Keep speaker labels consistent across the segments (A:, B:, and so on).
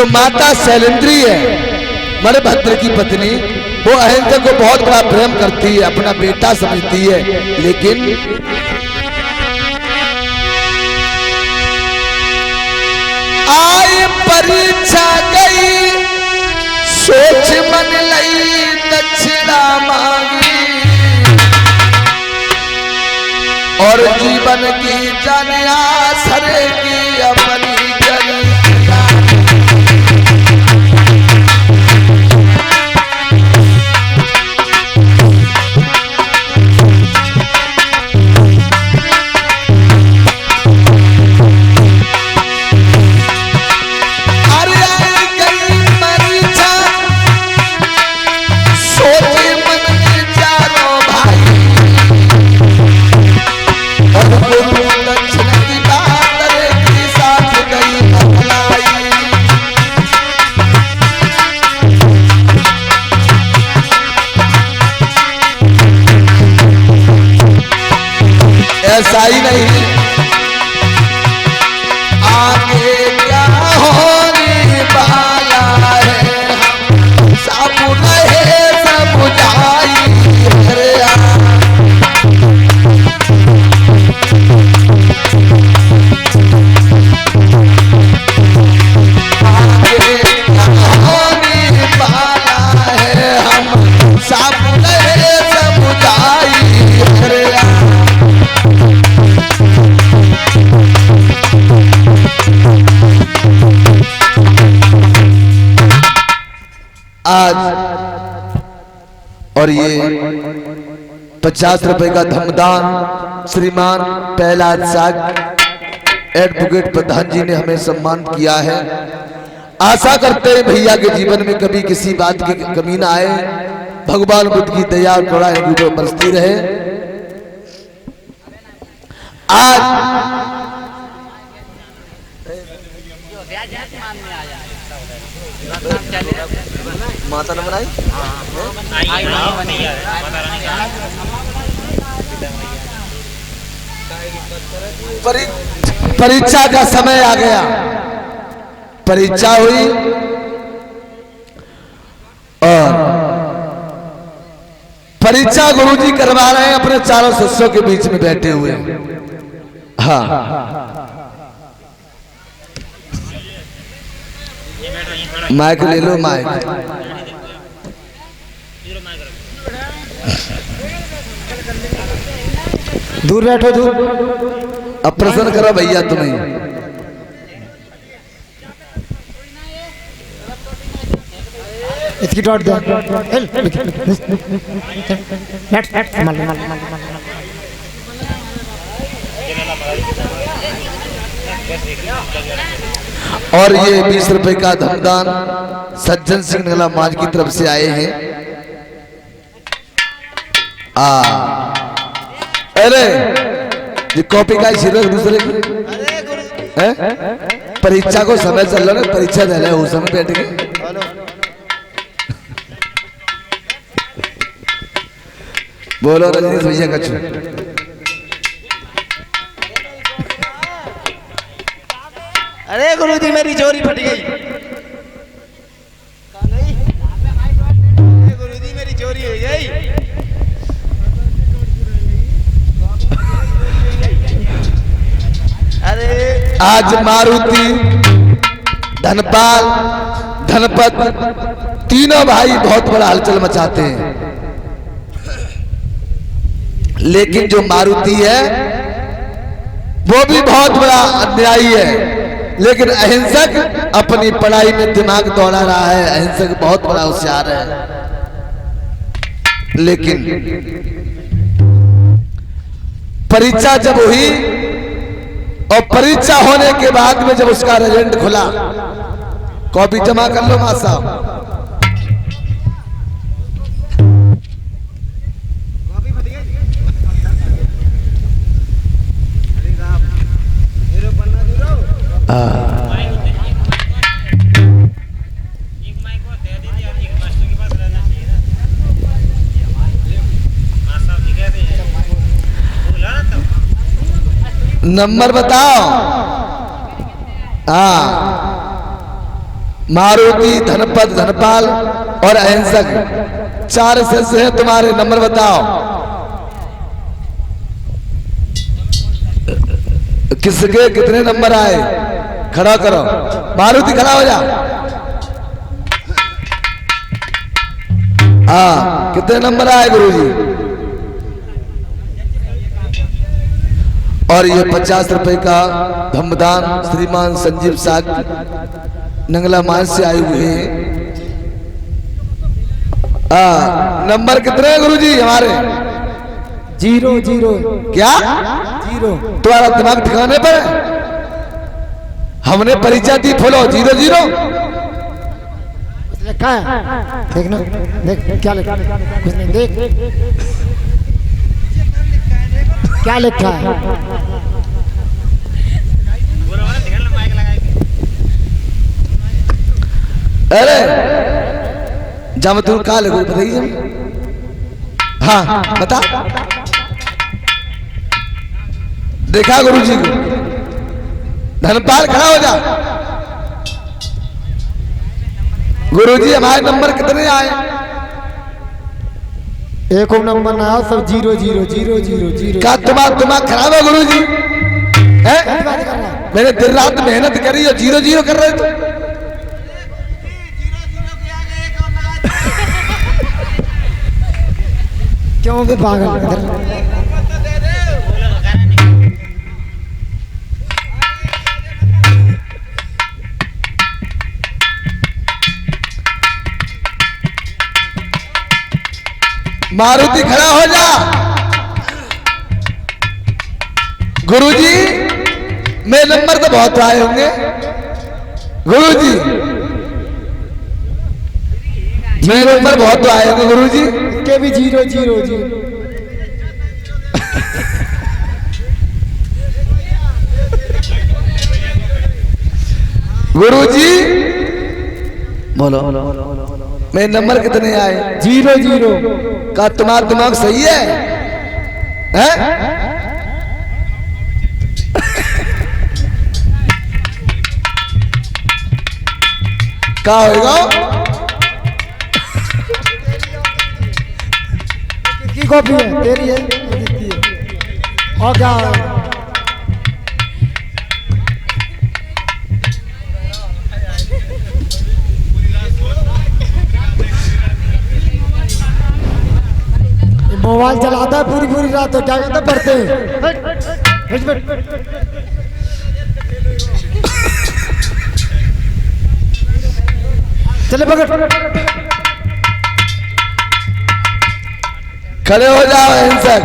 A: जो माता शैलेंद्री है मणिभद्र की पत्नी, वो अहिंसा को बहुत बड़ा प्रेम करती है, अपना बेटा समझती है। लेकिन आए परीक्षा गई, सोच मन लई दक्षिणा मांगी, और जीवन की जानिया सरे की अपनी जनी। ऐसा ही नहीं, आगे क्या होने वाला है, सब रहे सब जाई आगे क्या होने वाला है, हम सब रहे सब जाई। आज और ये 50 रुपए का धमदान श्रीमान प्रहलाद साग एडवोकेट प्रधान जी ने हमें सम्मानित किया है। आशा करते हैं भैया के जीवन में कभी किसी बात की कमी ना आए, भगवान बुद्ध की दया और करुणा इनके ऊपर बरसती रहे। आज माता ने बनाई परीक्षा का समय आ गया, परीक्षा हुई और परीक्षा गुरुजी करवा रहे हैं अपने चारों शिष्यों के बीच में बैठे हुए। हाँ, माइक ले लो, माइक दूर बैठो, दूर। अब प्रसन्न करो भैया तुम्हें।
B: इसकी डॉट दो।
A: और ये 20 रुपए का धमदान सज्जन सिंह नगला माज की तरफ से आए हैं। अरे ये कॉपी का शिरक दूसरे की परीक्षा को समय चल रहा है, परीक्षा दे रहे उस समय बैठ गए। बोलो रजनीश भैया कछु।
C: अरे गुरुजी मेरी चोरी फट गई। गुरुजी मेरी चोरी हो गई। अरे
A: आज मारुति, धनपाल, धनपत तीनों भाई बहुत बड़ा हलचल मचाते हैं, लेकिन जो मारुति है वो भी बहुत बड़ा अन्यायी है। लेकिन अहिंसक अपनी पढ़ाई में दिमाग दौड़ा रहा है, अहिंसक बहुत बड़ा होशियार है। लेकिन परीक्षा जब हुई और परीक्षा होने के बाद में जब उसका रिजल्ट खुला, कॉपी जमा कर लो मां साहब। नंबर बताओ। हाँ मारुति, धनपत, धनपाल और अहिंसक 4 सदस्य हैं। तुम्हारे नंबर बताओ। किसके कितने नंबर आए? खड़ा करो। मारुति खड़ा हो जा। हाँ, कितने नंबर आए गुरुजी? और ये 50 रुपए का धमदान श्रीमान संजीव साग नंगला मान से आए हुए हैं। नंबर कितने हैं गुरुजी हमारे?
B: 0 0।
A: क्या
B: 0?
A: तुम्हारा दिमाग ठिकाने पर है? हमने परिचय दी फॉलो 0 0।
B: लिखा है, देखना, देख क्या लिखा है। कुछ नहीं, देख क्या लिखा है।
A: अरे जब तू कहा लगो बताइए। हाँ बता। देखा गुरुजी को? धनपाल खड़ा हो जा। गुरुजी हमारे नंबर कितने आए?
B: एक नंबर ना आओ, सब 0 0 0 0 0।
A: क्या तुम्हारा खराब है गुरुजी? मैंने दिन रात मेहनत करी और 0 0 कर रहे थे।
B: क्यों भी पागल?
A: मारुति खड़ा हो जा। गुरुजी मेरे नंबर तो बहुत आए होंगे गुरुजी। मेरे नंबर बहुत आए होंगे गुरुजी
B: के भी 0 0 0।
A: गुरुजी बोलो मेरे नंबर कितने आए?
B: 0 0।
A: का तुम्हारा दिमाग सही है? क्या होगा?
B: किसकी कॉपी है? तेरी है, किसकी है? और क्या है? मोबाइल चलाता है पूरी पूरी रात, तो क्या कहते हैं पढ़ते हैं। चले पकड़।
A: खड़े हो जाओ अहिंसक।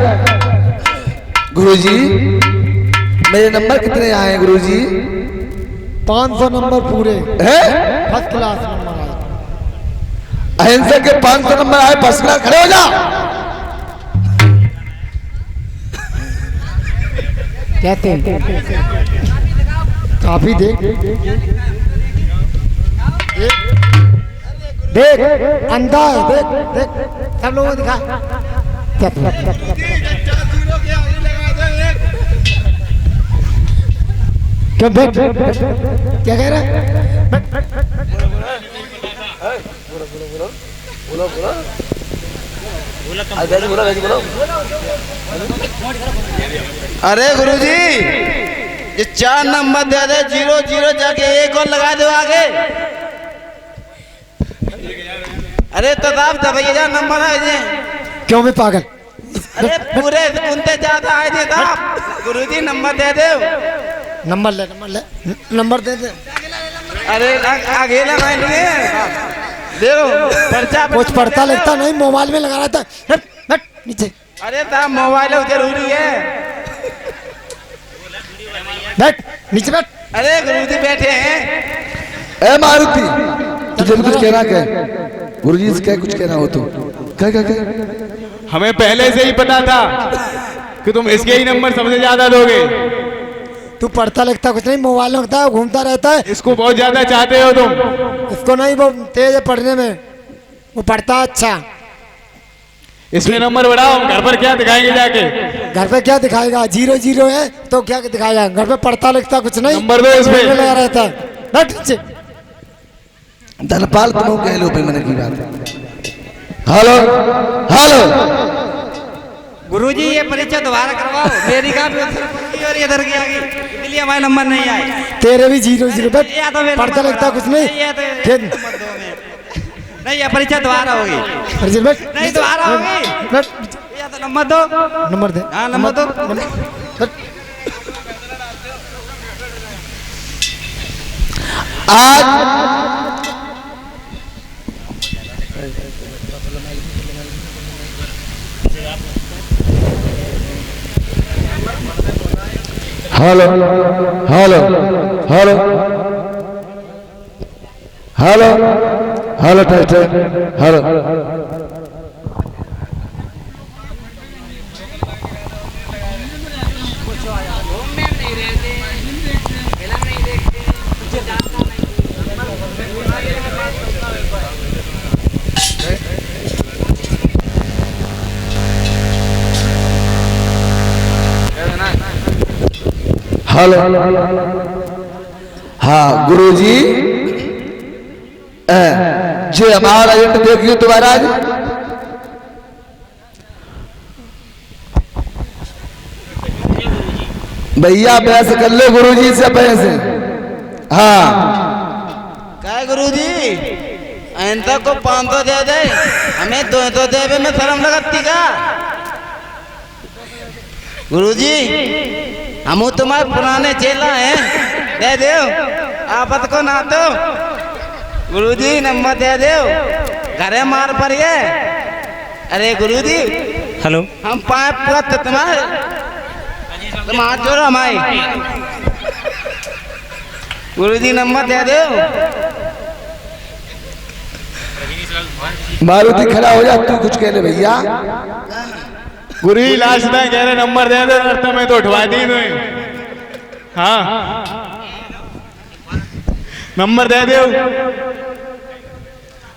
A: गुरुजी मेरे नंबर कितने आए गुरुजी?
B: 500 नंबर पूरे,
A: हैं?
B: फर्स्ट क्लास नंबर आए।
A: अहिंसक के 500 नंबर आए फर्स्ट क्लास। खड़े हो जा।
B: कहते हैं काफी देख देख अंधा है, देख देख सब लोगों को दिखा। क्यों बैठ? क्या कह रहा है?
C: अरे गुरुजी ये 4 नंबर दे दे 0 0 जाके 1 और लगा दो आगे। अरे तो साहब दबैया नंबर है ये।
B: क्यों भी पागल?
C: अरे पूरे उनते ज्यादा आए थे साहब। गुरुजी नंबर दे दो।
B: नंबर ले, नंबर दे दे।
C: अरे आगे लगाएंगे देखो पर्चा
B: कुछ पढ़ता लिखता नहीं, मोबाइल में लगा रहता है। बैठ नीचे।
C: अरे साहब मोबाइल जरूरी है।
B: बैठ नीचे बैठ।
C: अरे गुरुजी बैठे हैं।
A: ए मारुति तुझे कुछ कहना क्या? गुरुजी से क्या कुछ कहना हो तो क्या क्या क्या?
D: हमें पहले से ही पता था कि तुम इसके ही नंबर सबसे ज्यादा दोगे।
B: तू पढ़ता लिखता कुछ नहीं, मोबाइल में होता है, घूमता रहता है।
D: इसको बहुत ज्यादा चाहते हो तुम।
B: इसको नहीं, वो तेज है पढ़ने में, वो पढ़ता है अच्छा।
D: इसमें नंबर बढ़ाओ, हम घर पर क्या दिखाएंगे जाके?
B: घर पे क्या दिखाएगा? 0 0 है तो क्या दिखाएगा? घर पे पढ़ता लिखता कुछ नहीं,
D: नंबर दो इसमें।
B: लगा रहता है। बैठ नीचे।
A: धनपाल तुम कह लो मैंने की बात। हेलो हेलो
E: गुरुजी ये परीक्षा दोबारा करवाओ, मेरी का भी उधर की और इधर की आ गई, इसलिए हमारे नंबर नहीं आए।
B: तेरे भी 0-0 बट
E: या तो मेरे
B: पढ़ता
E: नंबर
B: लगता कुछ नहीं।
E: या तो
B: फिर
E: नंबर दो में। नहीं ये परीक्षा दोबारा होगी,
B: अर्जुन बट
E: नहीं दोबारा होगी,
B: बट
E: या तो नंबर दो।
B: नंबर दे।
E: हाँ नंबर दो।
B: बट
A: आज hello hello hello hello hello test hello hello हाँ गुरुजी जे हमारा एजेंट देखियो दोबारा आज भैया बहस कर ले गुरुजी से बहस। हाँ
C: क्या गुरुजी ऐसा को 500 दे दे, हमें 200 दे में शर्म लगती का गुरुजी? हम तुम्हारे पुराने चेला हैं, दे दो आपत को ना तो गुरुजी नंबर दे दो, घरे मार पर ये। अरे गुरुजी
E: हेलो
C: हम पाइप पुरत तुम्हारे तुम हाथ जोड़ो हमारे गुरुजी नंबर दे दो।
A: मारुति खड़ा हो जा, तू कुछ कह ले भैया।
D: गुरु जी लास्ट में कह रहे नंबर दे दे, रास्ता में तो उठवा दी तुम्हें। हाँ नंबर दे दो,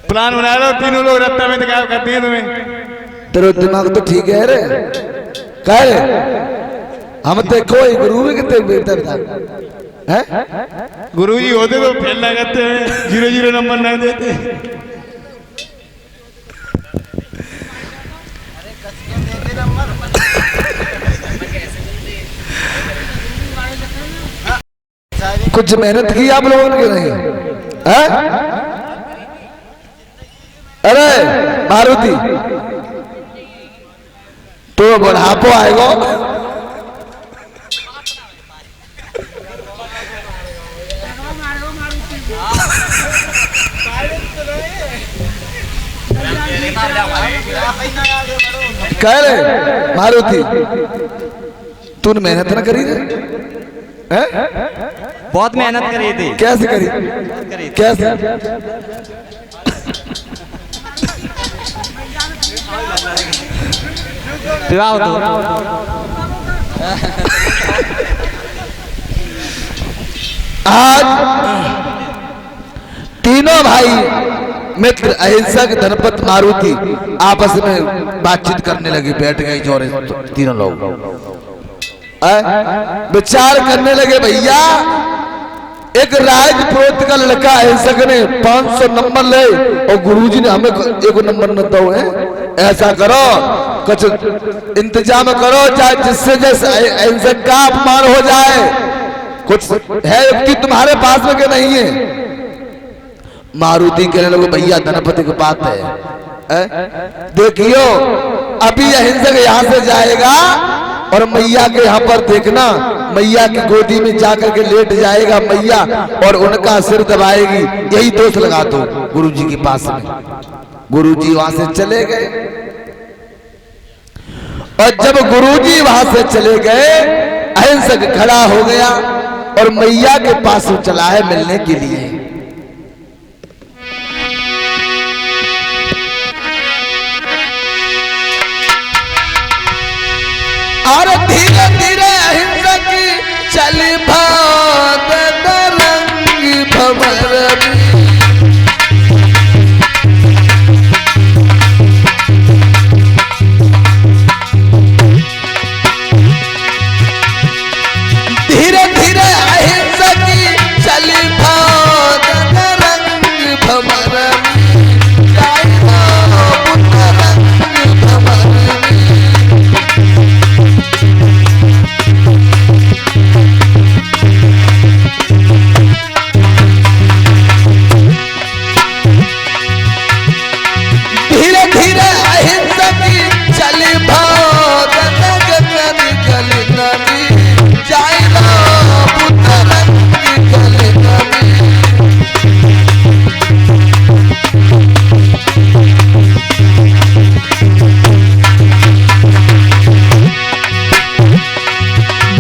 D: प्लान बना लो, तीनों लोग रास्ता में तो क्या करती है तुम्हें।
A: तेरा दिमाग तो ठीक है रे, कह रे हम देखो गुरु भी कितने बेहतर था हैं?
D: गुरु जी होते तो फेल ना करते हैं, 0-0 नंबर ना देते।
A: कुछ मेहनत की आप लोगों ने नहीं है? अरे मारुति तो बुढ़ापो आएगा कह रहे मारुति तूने मेहनत ना करी रे?
E: बहुत मेहनत करी थी।
A: कैसे करी? कैसे?
E: विवाह तो
A: आज तीनों भाई मित्र अहिंसक धनपत मारुति आपस में बातचीत करने लगे, बैठ गए जोरे तीनों लोग विचार करने लगे। भैया एक राजपुरोहित का लड़का अहिंसक ने 500 नंबर ले और गुरुजी ने हमें एक नंबर न दो है, ऐसा करो कुछ इंतजाम करो चाहे जिससे जैसे अहिंसक का अपमान हो जाए, कुछ है युक्ति तुम्हारे पास में कि नहीं है? मारुति कहने लगे भैया धनपति की बात है, देखियो अभी अहिंसक यहाँ से जाएगा और मैया के यहाँ पर देखना, मैया की गोदी में जाकर के लेट जाएगा मैया और उनका सिर दबाएगी, यही दोष लगा दो गुरुजी के पास में। गुरुजी वहां से चले गए और जब गुरुजी वहां से चले गए अहिंसक खड़ा हो गया और मैया के पास चला है मिलने के लिए। और धीरे धीरे अहिंसक चल भाग रंग भंवर धीरे धीरे अहिंसक चल भाग रंग भंवर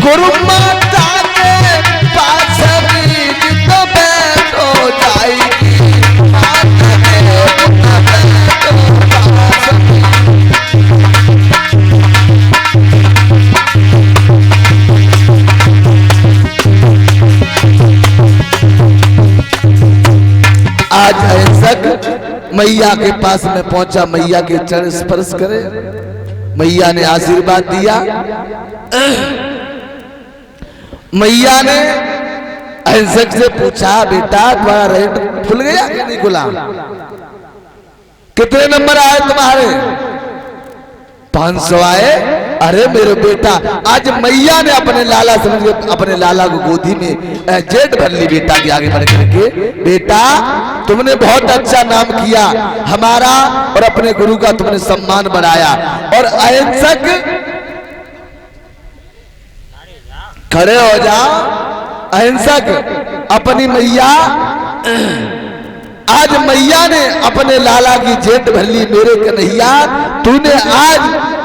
A: गुरु माता के पास भी तो बैठो जाएगी, माता के बैठो पास भी। आज अहिंसक मैया के पास में पहुंचा, मैया के चरण स्पर्श करे, मैया ने आशीर्वाद दिया। मैया ने अहिंसक से पूछा, बेटा तुम्हारा रेट खुल गया कि नहीं खुला? कितने नंबर आए तुम्हारे? 500 आए। अरे मेरे बेटा, आज मैया ने अपने लाला समझ के अपने लाला को गोदी में जेठ भर ली बेटा के आगे बढ़ करके, बेटा तुमने बहुत अच्छा नाम किया, हमारा और अपने गुरु का तुमने सम्मान बढ़ाया। और अहिंसक खड़े हो जाओ। अहिंसक अपनी मैया, आज मैया ने अपने लाला की जेठ भर ली। मेरे कन्हैया, तूने आज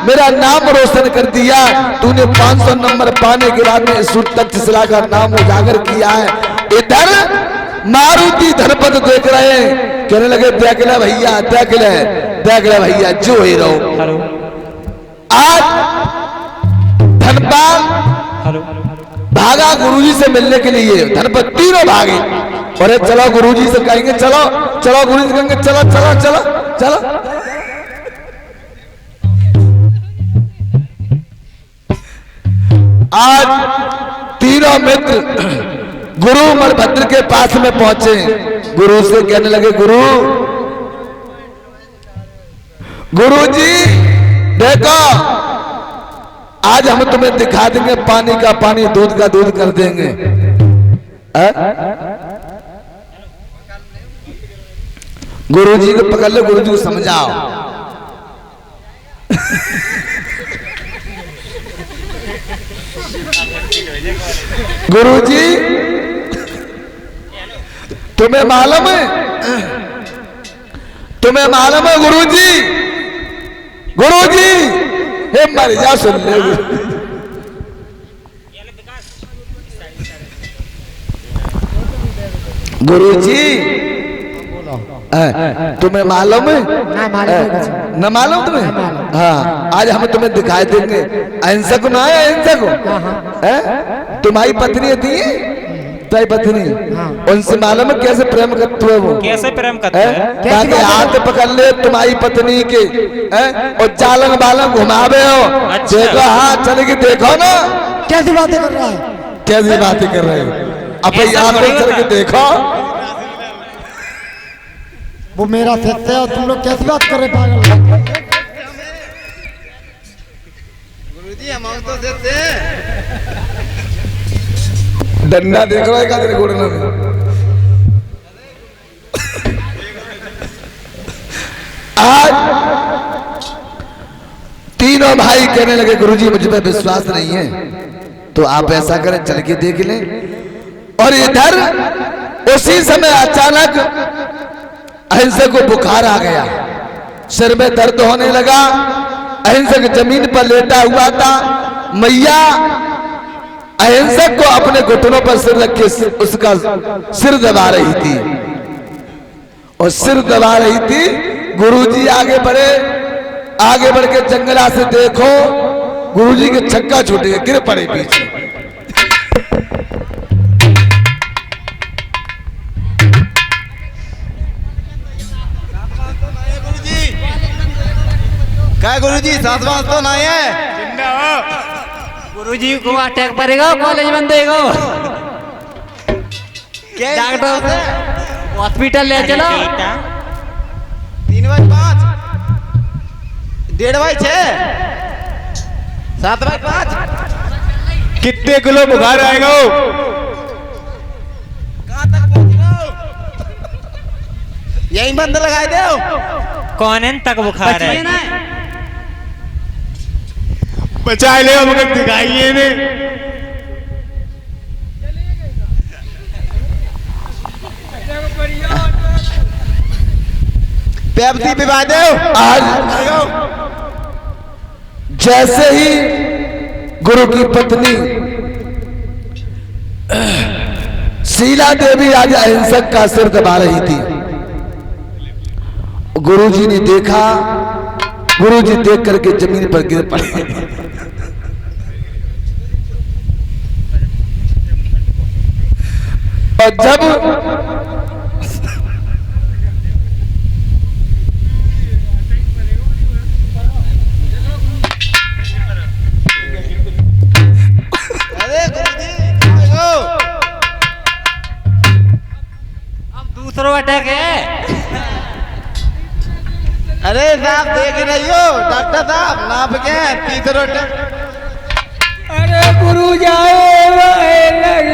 A: मेरा नाम रोशन कर दिया, तूने 500 नंबर पाने के बाद में इस तक्षशिला का नाम उजागर किया है। इधर मारुति धनपत देख रहे हैं, कहने लगे देख ले भैया, देख ले भैया, जो ही रहो। आज धनपाल भागा गुरुजी से मिलने के लिए, धनपत तीनों भागे। अरे चलो गुरुजी से कहेंगे, चलो चलो गुरुजी से कहेंगे, चलो चलो चलो चलो। आज तीनों मित्र गुरु मणभद्र के पास में पहुंचे। गुरु से कहने लगे, गुरुजी देखो, आज हम तुम्हें दिखा देंगे, पानी का पानी, दूध का दूध कर देंगे। गुरुजी को पकड़ लो, गुरुजी को समझाओ। गुरुजी तुम्हें मालूम है, तुम्हें मालूम है गुरुजी, गुरुजी हे मर जा, सुन ले गुरुजी, तुम्हें मालूम है? न मालूम तुम्हें? हाँ, आज हम तुम्हें दिखाई देंगे। अहिंसक ना है, अहिंसक तुम्हारी पत्नी थी, तुम्हारी पत्नी, उनसे मालूम है कैसे प्रेम करते हो वो?
E: कैसे प्रेम करते हैं?
A: ताकि हाथ पकड़ ले तुम्हारी पत्नी के और चालन बालन घुमावे हो।
E: अच्छा।
A: देखो, हाँ चल के देखो ना,
B: कैसी बातें कर रहा है,
A: कैसी बातें कर रहे हो। अब याद चल के देखो,
B: वो मेरा सत्य है और तुम लोग कैसी बात कर रहे पागल।
C: गुरुजी हम तो देते हैं।
A: डंडा देख रहा है क्या तेरे घोड़े में? आज तीनों भाई कहने लगे, गुरुजी मुझ पे विश्वास नहीं है, तो आप ऐसा करें चल के देख लें। और इधर उसी समय अचानक अहिंसक को बुखार आ गया, सिर में दर्द होने लगा। अहिंसक जमीन पर लेटा हुआ था। मैया अहिंसक को अपने घुटनों पर सिर रख के उसका सिर दबा रही थी, और सिर दबा रही थी। गुरुजी आगे बढ़े, आगे बढ़ के जंगला से देखो, गुरुजी के छक्का छूट गए, गिर पड़े पीछे।
C: क्या गुरुजी, सात बात तो नहीं है?
E: गुरुजी को अटैक पड़ेगा, कॉलेज बंद देगा, डॉक्टर हॉस्पिटल ले चलो।
C: 3/5, 1.5/6, 7/5।
D: कितने किलो बुखार आएगा?
C: कहाँ तक पहुँच गए? यहीं बंद लगाए दो।
E: कौन तक बुखार है?
D: बचा ले, मगर दिखाइए ने।
C: पेप्सी पिला दो।
A: आज जैसे ही गुरु की पत्नी शीला देवी आज अहिंसक का सिर दबा रही थी। गुरुजी ने देखा, गुरुजी देख करके जमीन पर गिर पड़े। और जब
E: दूसरो अटैक है।
C: अरे साहब देख रही हो डॉक्टर साहब, नाप के तीसरा अटैक।
B: अरे गुरु जाए लग रहे।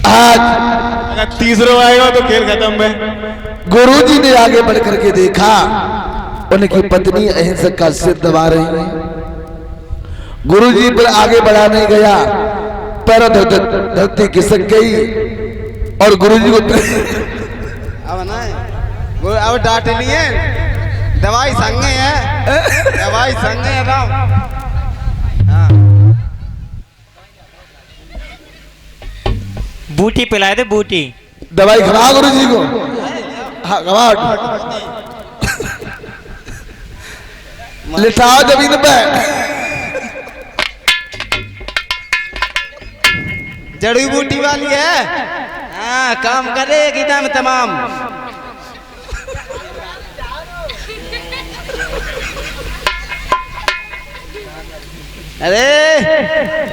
A: आज
D: अगर तीसरा आएगा तो खेल खत्म है।
A: गुरुजी ने आगे बढ़ करके देखा, उनकी पत्नी अहिंसक का सिर दबा रही है। गुरुजी पर आगे बढ़ा नहीं गया, पैरों धरती खिसक गई और गुरुजी को
C: अब ना अब डांट लिए, दवाई संगे है, दवाई संगे है राम। हाँ।
E: बूटी पिलाए दे बूटी।
A: दवाई खवा गुरुजी को। हाँ खवा, लिटाओ जमीन पे।
C: जड़ी बूटी वाली है। हाँ काम करेगी एकदम तमाम। अरे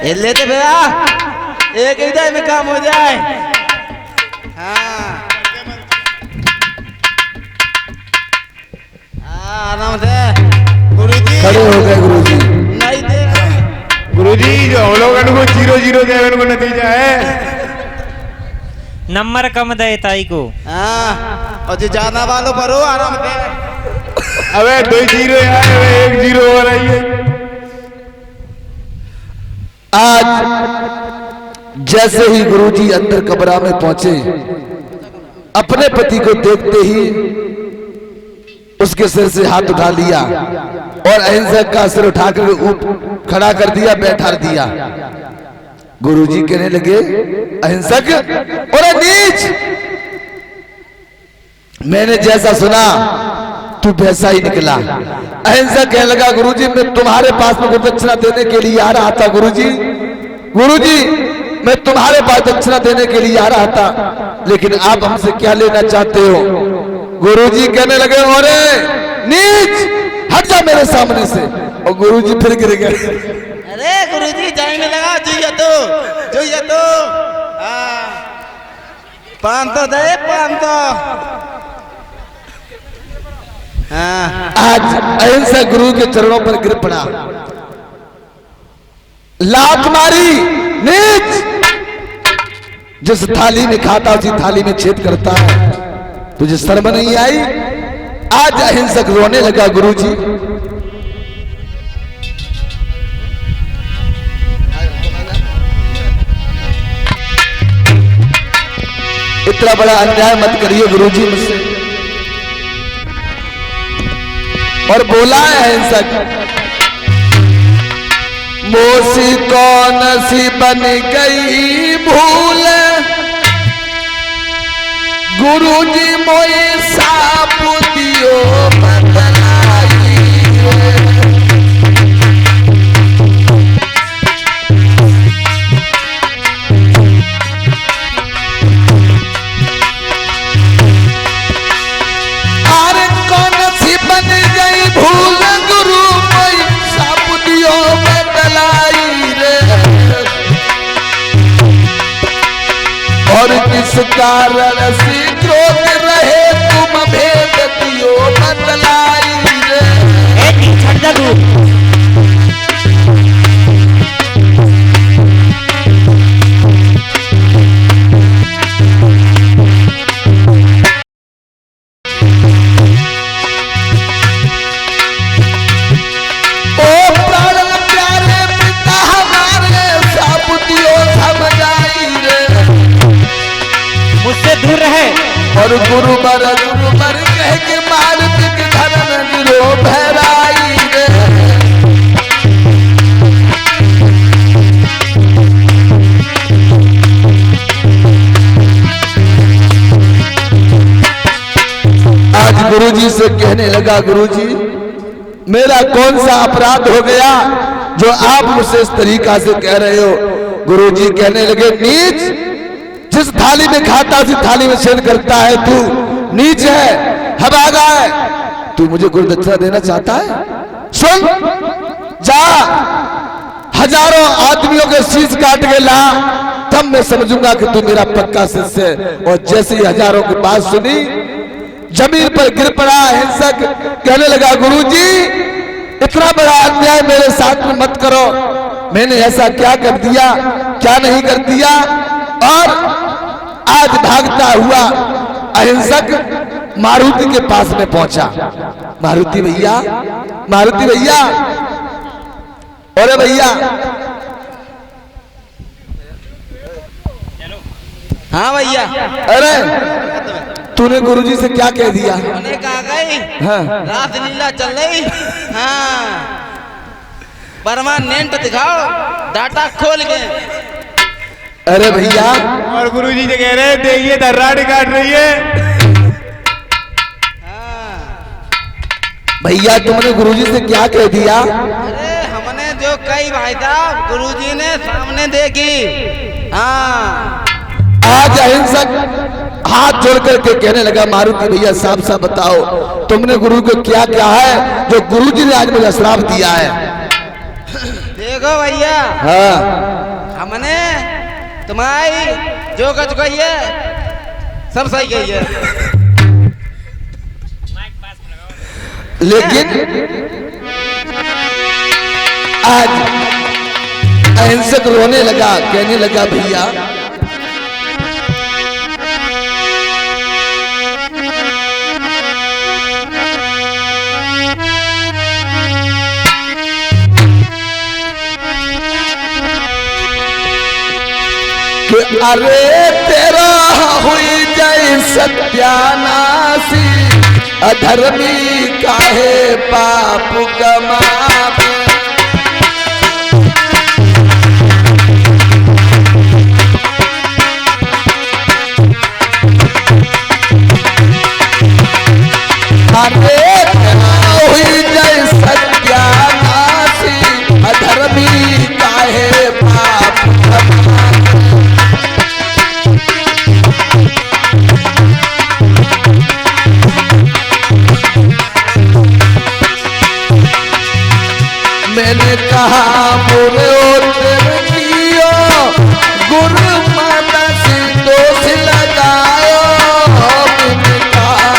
C: हिले तो भैया, एक इधर में काम हो जाए। हाँ आराम से गुरुजी
A: खड़े हो गए गुरुजी।
C: नहीं दे
D: गुरुजी, जो हम लोग को 0-0 दे उनको नतीजा है।
E: नंबर कम दे ताई को।
C: हाँ और जो जाना वालों पर हो आराम से।
D: अबे 2-0 यार, 1-0 हो रही है।
A: आज जैसे ही गुरुजी अंदर कमरा में पहुंचे, अपने पति को देखते ही उसके सिर से हाथ उठा लिया और अहिंसक का सिर उठाकर खड़ा कर दिया, बैठा दिया। गुरुजी कहने लगे, अहिंसक और नीच, मैंने जैसा सुना तू वैसा ही निकला। अहिंसक कहने लगा, गुरुजी मैं तुम्हारे पास में दक्षिणा देने के लिए आ रहा था। गुरुजी मैं तुम्हारे पास दक्षिणा देने के लिए आ रहा था, लेकिन आप हमसे क्या लेना चाहते हो? गुरुजी कहने लगे, अरे नीच हट जा मेरे सामने से। और गुरुजी फिर गिर गए।
C: अरे गुरुजी जाने लगा, जो तो हाँ 500 दे 500। हाँ
A: आज अहिंसक गुरु के चरणों पर गिर पड़ा, लात मारी। नीच, जिस थाली में खाता उसी थाली में छेद करता है, तुझे शर्म नहीं आई? आज अहिंसक रोने लगा। गुरुजी इतना बड़ा अन्याय मत करिए गुरुजी मुझसे। और बोला है अहिंसक, मोसी कौन सी बन गई भूल, गुरुजी मोए साप दियो बदलाई। अरे कौन सी बन गई भूल, गुरु मोए साप दियो बदलाई रे। और किस कारण से क्रोध रहे तुम भेद दियो बदलाई रे।
E: छट जा तू। दूर रहे।
A: और गुरु बर कह के मार पिट धरन गिरो भैराई रे। कहने लगा गुरुजी मेरा कौन सा अपराध हो गया जो आप मुझसे इस तरीका से कह रहे हो। गुरुजी कहने लगे नीच, जिस थाली में खाता उसी थाली में छेद करता है तू नीच है, हभागा है। तू मुझे गुरुदक्षिणा देना चाहता है? सुन, जा हजारों आदमियों के शीश काट के ला, तब मैं समझूंगा कि तू मेरा पक्का शिष्य है। और जैसे ही हजारों की बात सुनी जमीन पर गिर पड़ा हिंसक, कहने लगा गुरुजी इतना बड़ा अन्याय मेरे साथ में मत करो, मैंने ऐसा क्या कर दिया, क्या नहीं कर दिया। और आज भागता हुआ अहिंसक मारुति के पास में पहुंचा। मारुति भैया, मारुति भैया, अरे भैया,
C: हाँ भैया।
A: अरे तूने गुरुजी से क्या कह दिया?
C: उन्हें कहा गई
A: हाँ।
C: रात लीला चल रही, हाँ परमानेंट दिखाओ डाटा खोल के।
A: अरे भैया,
D: और गुरुजी से कह रहे हैं देखिए दर्राड़ी काट रही है।
A: भैया तुमने गुरुजी से क्या कह दिया?
C: अरे हमने जो कई भाई साहब गुरुजी ने सामने देखी। हाँ
A: आज अहिंसक हाथ जोड़ करके कहने लगा मारुति भैया साफ साफ बताओ तुमने गुरु को क्या क्या है जो गुरुजी ने आज मुझे श्राप दिया है?
C: देखो भैया,
A: हाँ।
C: हमने तुम्हारी जो कुछ कही है सब सही कही है,
A: लेकिन आज अहिंसक रोने लगा, कहने लगा भैया कि अरे तेरा हुई जय सत्यानाशी, अधर्मी काहे पाप कमावे। अरे तेरा हुई जय सत्यानाशी, अधर्मी काहे पाप कमावे। मैंने कहा मुरे कियो गुरु माता से दोष लगायो। मैंने कहा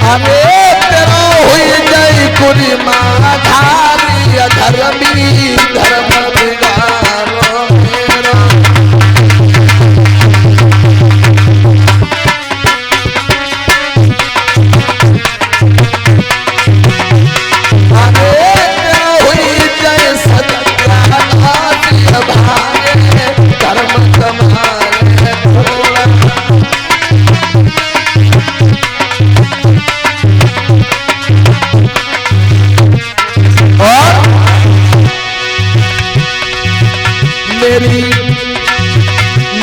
A: अरे तेरा हुई जय गुरु माँ धारी, अधर्मी धर्म बिगाड़ो मेरा।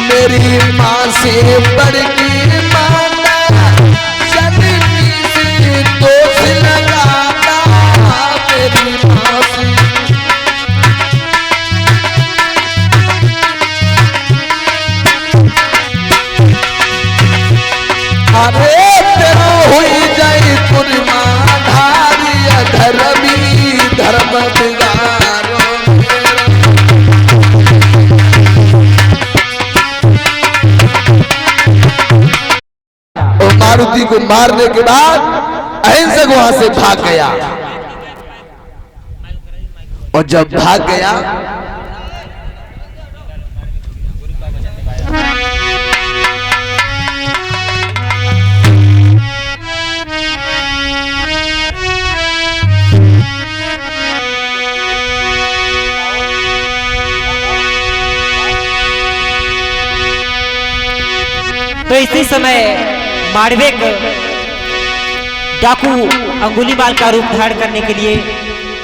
A: मेरी माँ से बढ़ के माता जननी से दोष लगाता। मेरी माँ से अरे तेरा हुई जाए कुर्मा धारी, अधर्मी धर्म बिगाड़ो मारुति को मारने के बाद अहिंसक वहां से भाग गया। और जब भाग गया
E: तो इसी समय माड़वेक डाकू अंगुलीमाल का रूप धारण करने के लिए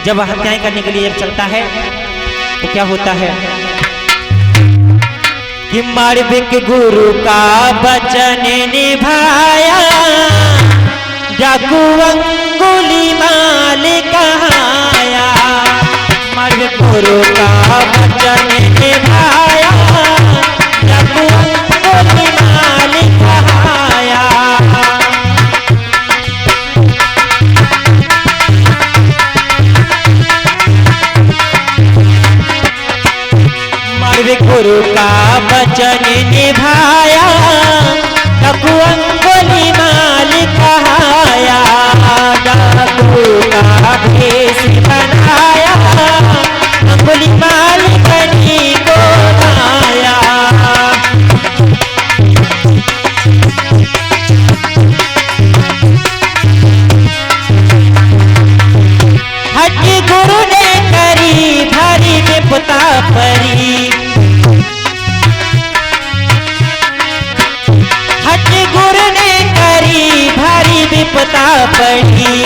E: जब हत्याएं करने के लिए जब चलता है तो क्या होता है?
F: कि मार्विक गुरु का वचन निभाया, जाकू अंगुली माल कहाया। मार्विक गुरु का वचन निभाया, जाकू अंगुली माल कहाया। मार्विक गुरु का वचन निभाया, जाकू अंगुली माल कहाया। जाकू का भेष बनाया, अंगुली माल बनी को आया। हट गुरु ने करी भारी विपता परी, हट गुरु ने करी भारी विपता पड़ी।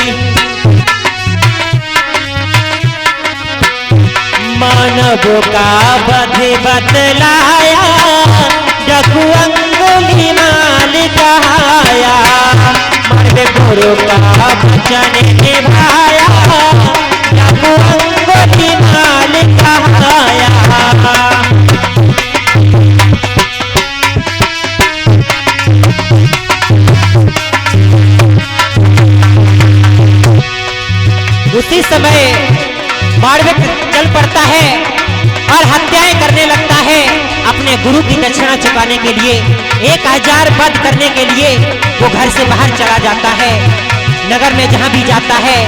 F: मानव का वध बतलाया, जाकू अंगुली माल कहाया। मार्विक गुरु का वचन निभाया, जाकू अंगुली माल कहाया। उसी समय मार्विक चल पड़ता है और हत्याएं करने लगता है अपने गुरु की दक्षिणा चुकाने के लिए। 1000 वध करने के लिए वो घर से बाहर चला जाता है। नगर में जहां भी जाता है,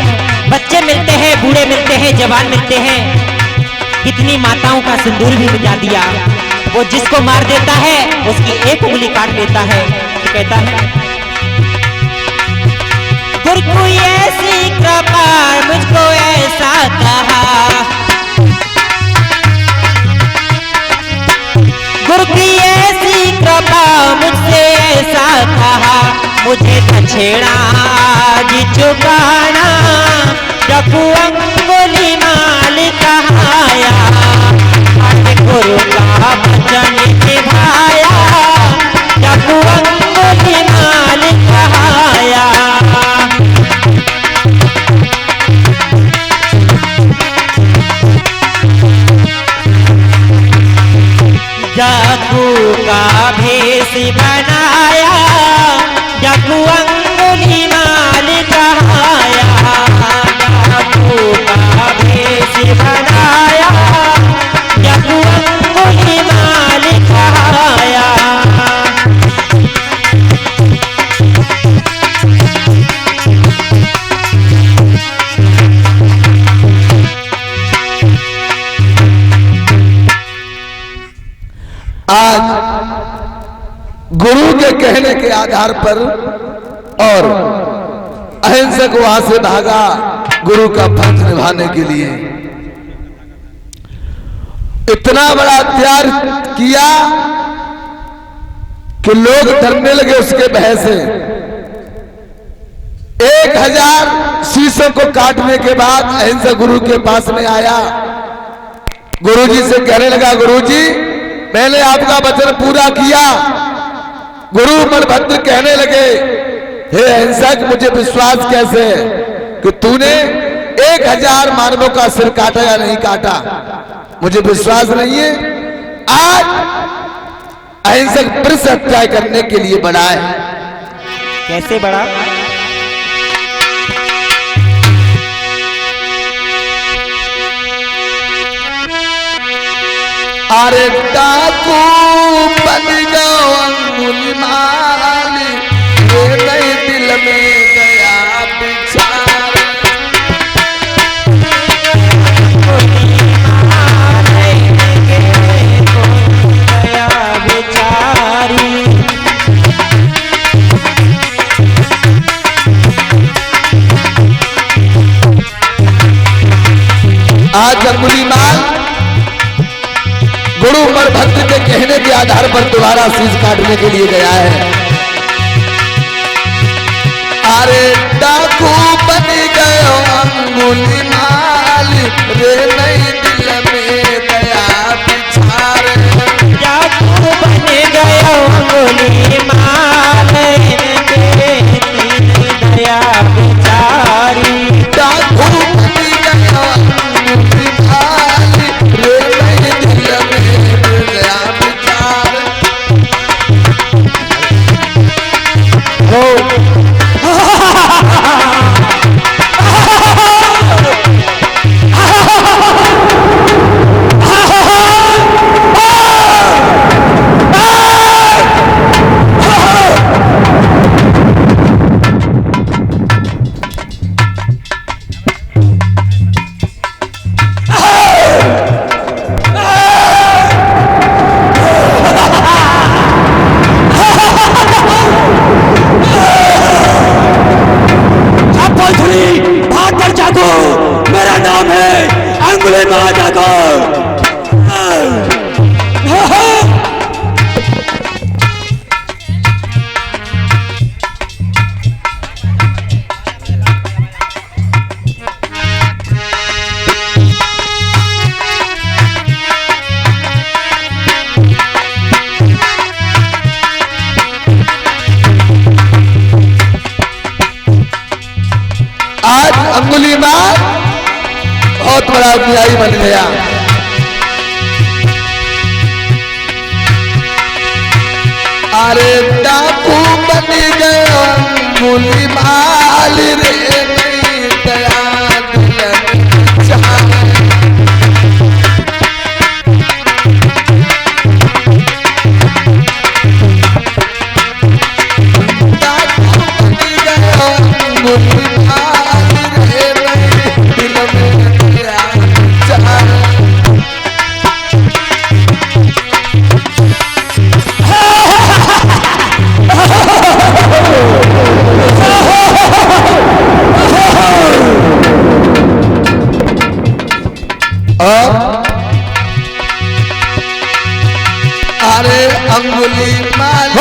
F: बच्चे मिलते हैं, बूढ़े मिलते हैं, जवान मिलते हैं। कितनी माताओं का सिंदूर भी मिटा दिया। वो जिसको मार देता है उसकी एक उंगली काट लेता है। तो कहता है, गुरु की ऐसी कृपा मुझको ऐसा कहा, गुरु की ऐसी कृपा मुझसे ऐसा कहा। मुझे दक्षिणा जी चुकाना, जाकू अंगुली माल कहाया। गुरु का वचन निभाया, जाकू अंगुली माल कहाया। जाकू का भेष बनाया, जाकू अंगुली माल कहाया। जाकू का भेष बनाया, जाकू अंगुली माल कहाया।
A: आज गुरु के कहने के आधार पर और अहिंसक वहां से भागा गुरु का फर्ज निभाने के लिए। इतना बड़ा त्याग किया कि लोग डरने लगे उसके भय से। 1000 शीशों को काटने के बाद अहिंसक गुरु के पास में आया। गुरुजी से कहने लगा, गुरुजी मैंने आपका वचन पूरा किया। गुरु बलभद्र कहने लगे, हे अहिंसक मुझे विश्वास कैसे है कि तूने 1000 मानवों का सिर काटा या नहीं काटा, मुझे विश्वास नहीं है। आज अहिंसक वृक्ष हत्या करने के लिए बढ़ा है।
F: कैसे बढ़ा?
A: अरे डाकू बन गयो अंगुली माली, ये नहीं दिल में गया विचार।
F: गया विचारी।
A: आज अंगुली माल गुरु बलभद्र के कहने के आधार पर दोबारा शीश काटने के लिए गया है। अरे डाकू बन गयो अंगुली माल, रे नहीं दिल में गया विचार।
F: डाकू
A: बड़ा अन्यायी बन गया। अरे डाकू बन गया अंगुलीमाल रे, नहीं दया दिल चाहे। अरे अंगुली माल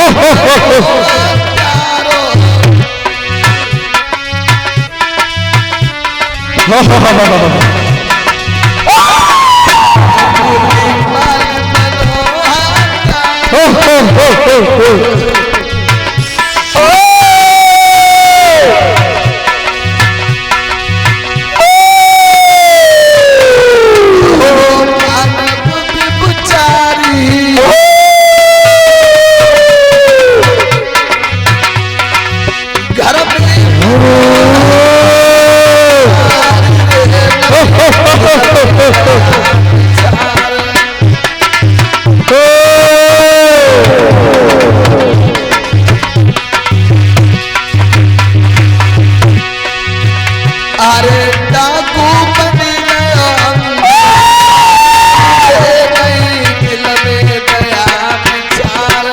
A: अरे डाकू बन गया नहीं दिल में दया विचार।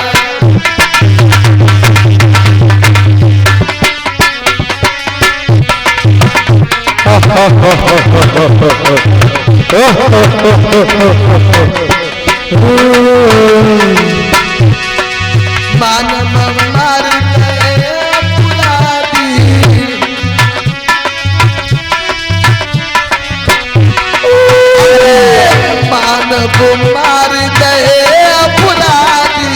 A: मानव मार गए अपराधी, मानव मार गए अपराधी।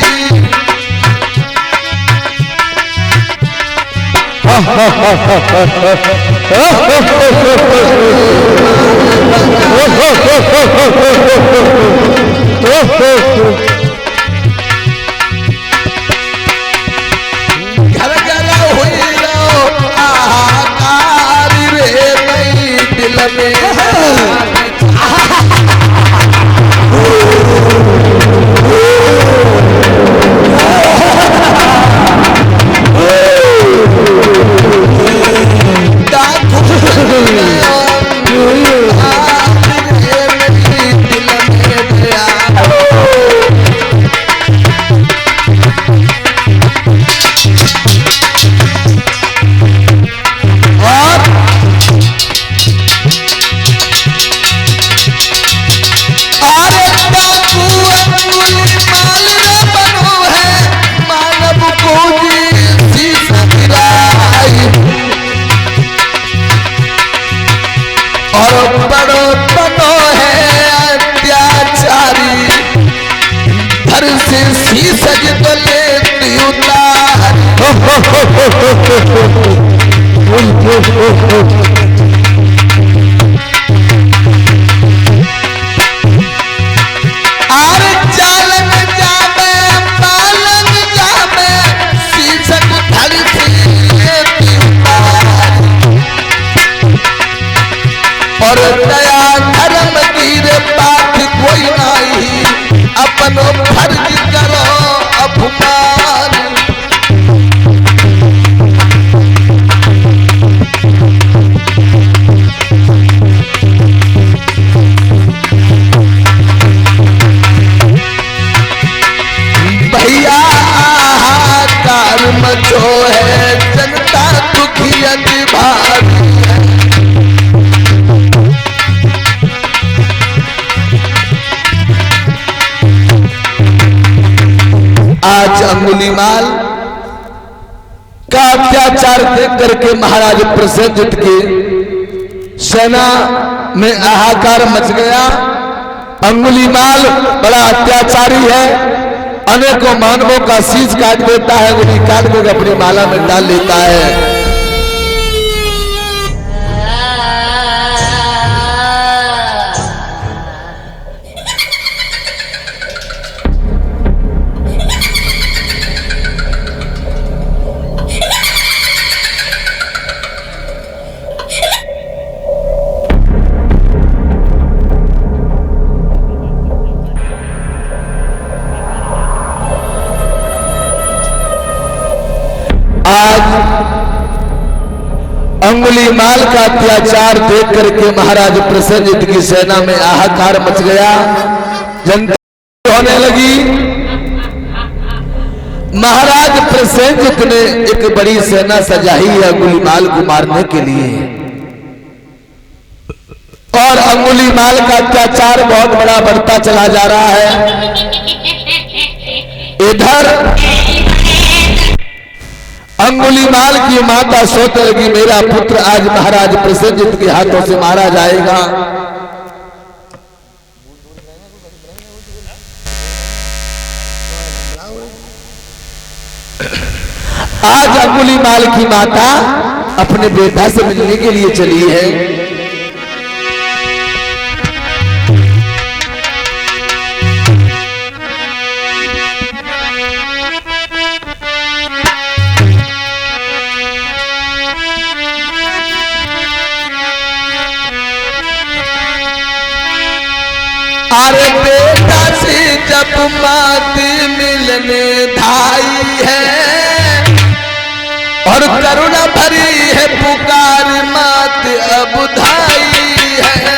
A: घर घर हुई रहो आहाकार रे, नहीं दिल में और दया धर्म की रे बात कोई नहीं, अपनो फर्ज करो अपमान। भैया हाहाकार मचो है, जनता दुखी भारी है। आज अंगुलीमाल का अत्याचार देख करके महाराज प्रसेनजित की सेना में हाहाकार मच गया। अंगुलीमाल बड़ा अत्याचारी है, अनेकों मानवों का शीश काट देता है, उन्हीं काट कर अपनी माला में डाल लेता है। अंगुलीमाल का अत्याचार देख करके महाराज प्रसेनजित की सेना में हाहाकार मच गया, जनता होने लगी। महाराज प्रसेनजित ने एक बड़ी सेना सजाई है अंगुलीमाल को मारने के लिए, और अंगुलीमाल का अत्याचार बहुत बड़ा बढ़ता चला जा रहा है। इधर अंगुलीमाल की माता सोचने लगी, मेरा पुत्र आज महाराज प्रसेनजित के हाथों से मारा जाएगा। आज अंगुलीमाल की माता अपने बेटा से मिलने के लिए चली है। अरे बेटा से जब मात मिलने धाई है और करुणा भरी है पुकार मात अब धाई है।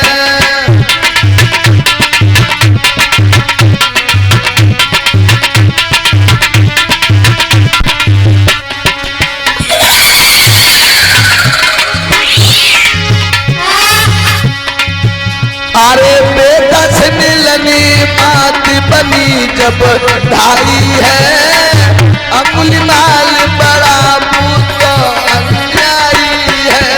A: अरे बेटा से मिलनी मात बनी जब धाई है, अंगुलीमाल बड़ा पुत्र अन्यायी है।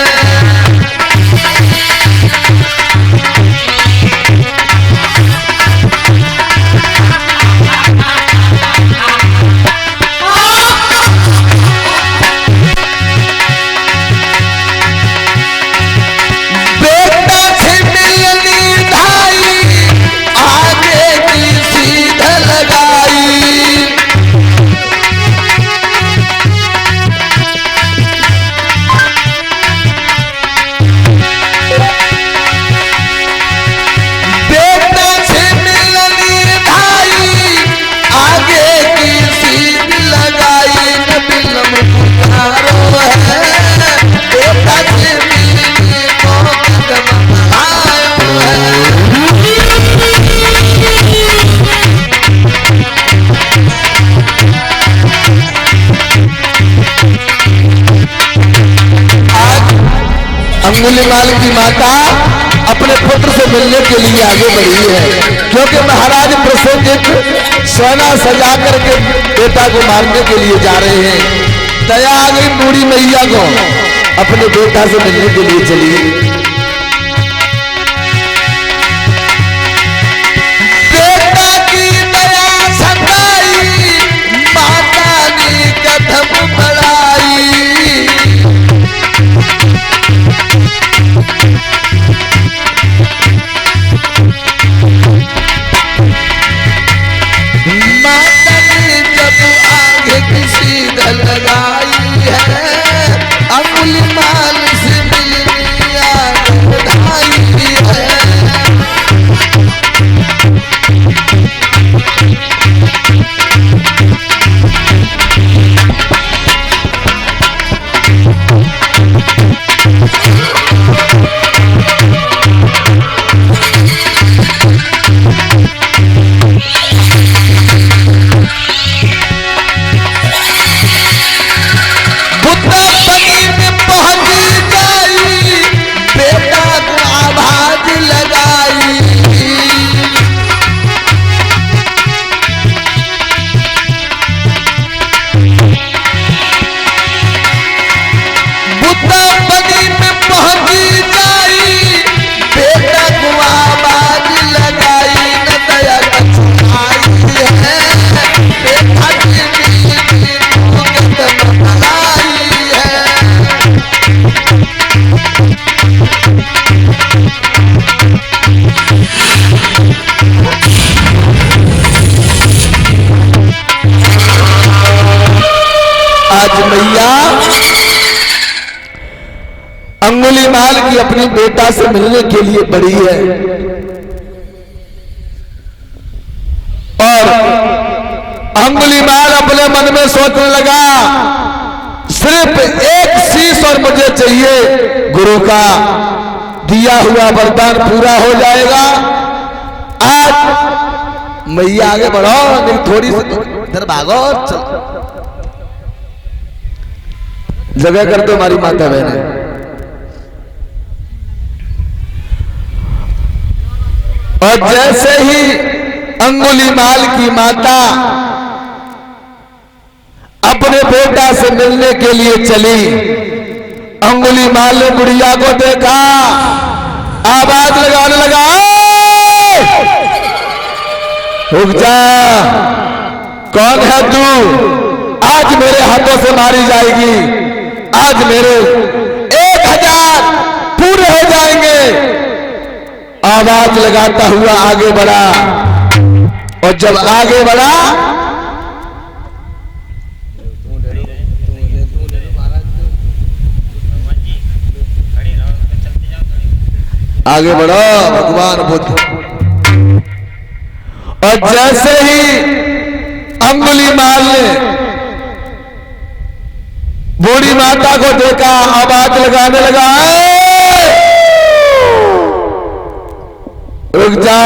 A: अंगुलीमाल की माता अपने पुत्र से मिलने के लिए आगे बढ़ी है, क्योंकि महाराज प्रसेनजित सेना सजा करके बेटा को मारने के लिए जा रहे हैं। दया आ गई बूढ़ी मैया को, अपने बेटा से मिलने के लिए चली। बेटा की दया सताई, माता ने कदम बढ़ाई। माता ने जब आगे किसी लगाई है, अंगुलीमाल से मिलनी आगे बढ़ाई है। आज मैया अंगुलीमाल की अपने बेटा से मिलने के लिए बढ़ी है, और अंगुलीमाल अपने मन में सोचने लगा, सिर्फ एक शीश और मुझे चाहिए गुरु का दिया हुआ वरदान पूरा हो जाएगा। आज मैया आगे बढ़ो, नहीं थोड़ी सी इधर भागो, चलो जगह कर दो हमारी माता बहने। और जैसे ही अंगुलीमाल की माता अपने बेटा से मिलने के लिए चली, अंगुलीमाल ने बुढ़िया को देखा, आवाज लगाने लगा, रुक जा, कौन है तू? आज मेरे हाथों से मारी जाएगी, आज मेरे 1000 पूरे हो जाएंगे। आवाज लगाता हुआ आगे बढ़ा, और जब आगे बढ़ा आगे बढ़ो भगवान बुद्ध। और जैसे ही अंगुलीमाल ने बूढ़ी माता को देखा, आवाज लगाने लगा, रुक जा।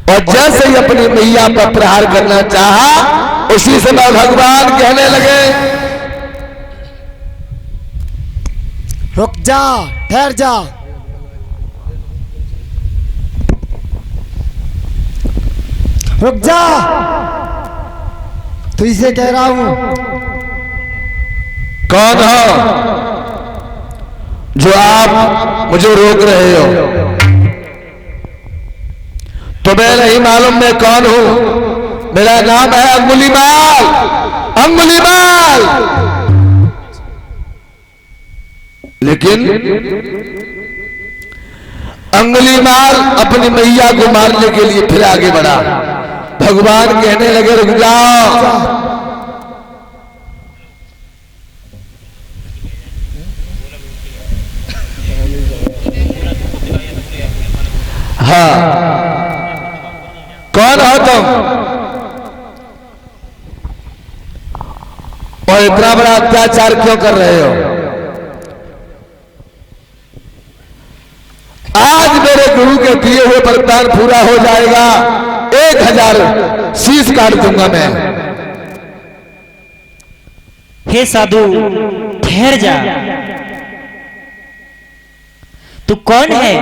A: और जैसे ही अपनी मैया पर प्रहार करना चाहा, उसी समय भगवान कहने लगे,
B: रुक जा, ठहर जा। रुक जा, तुझसे कह रहा हूं।
A: कौन हो जो आप मुझे रोक रहे हो? तुम्हें नहीं मालूम मैं कौन हूं? मेरा नाम है अंगुलीमाल, अंगुलीमाल। लेकिन अंगुलीमाल अपनी मैया को मारने के लिए फिर आगे बढ़ा। भगवान कहने लगे, रुक जाओ। हाँ, कौन हो तुम? और इतना बड़ा अत्याचार क्यों कर रहे हो? आज मेरे गुरु के दिए हुए वरदान पूरा हो जाएगा, 1000 शीश काट दूंगा मैं।
F: हे साधु, ठहर जा। तू कौन है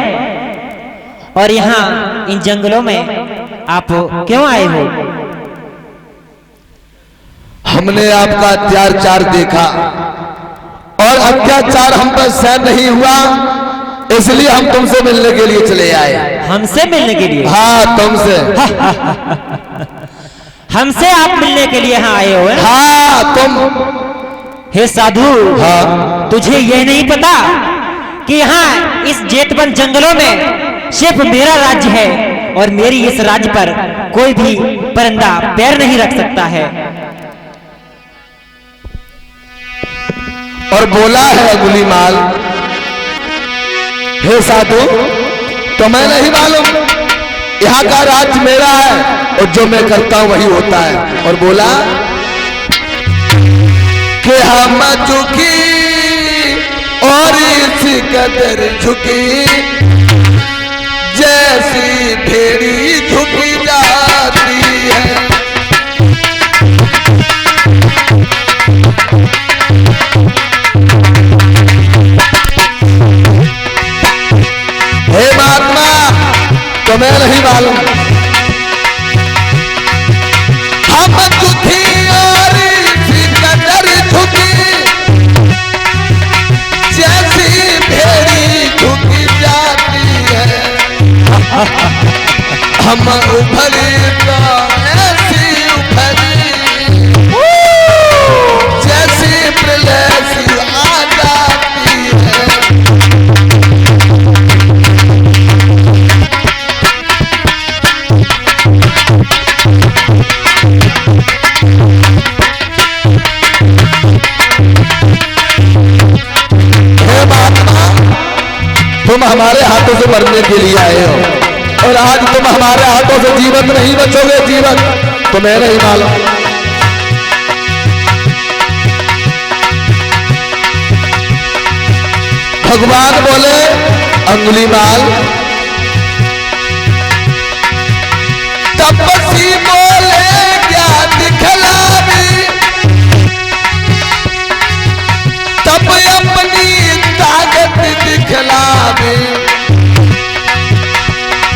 F: और यहाँ इन जंगलों में आप क्यों आए हो?
A: हमने आपका अत्याचार देखा और अत्याचार हम पर सहन नहीं हुआ, इसलिए हम तुमसे मिलने के लिए चले आए।
F: हमसे मिलने के लिए?
A: हाँ, तुमसे।
F: हमसे आप मिलने के लिए यहाँ आए हो?
A: हाँ, तुम।
F: हे साधु,
A: हाँ,
F: तुझे यह नहीं पता कि यहाँ इस जेतवन जंगलों में सिर्फ मेरा राज्य है और मेरी इस राज्य पर कोई भी परिंदा पैर नहीं रख सकता है।
A: और बोला है अंगुलीमाल, हे साधु, तुम्हें नहीं मालूम यहाँ का राज्य मेरा है और जो मैं करता हूं वही होता है। और बोला कि हम झुकी और इस कदर झुकी, जैसी भेड़ी झुकी जाती है। हे महात्मा, तुम्हें नहीं मालूम हम झुकी और इसी कदर झुकी, जैसी भेड़ी झुकी जाती है। हम उभरी तो ऐसी उभरी, जैसी प्रलय सी आ जाती है। तुम हमारे हाथों से मरने के लिए आए हो और आज तुम हमारे हाथों से जीवन नहीं बचोगे। जीवन तुम्हें नहीं मालूम। भगवान बोले अंगुलीमाल, तपसी बोले क्या दिखलावी, तब अपनी ताकत दिखलावी,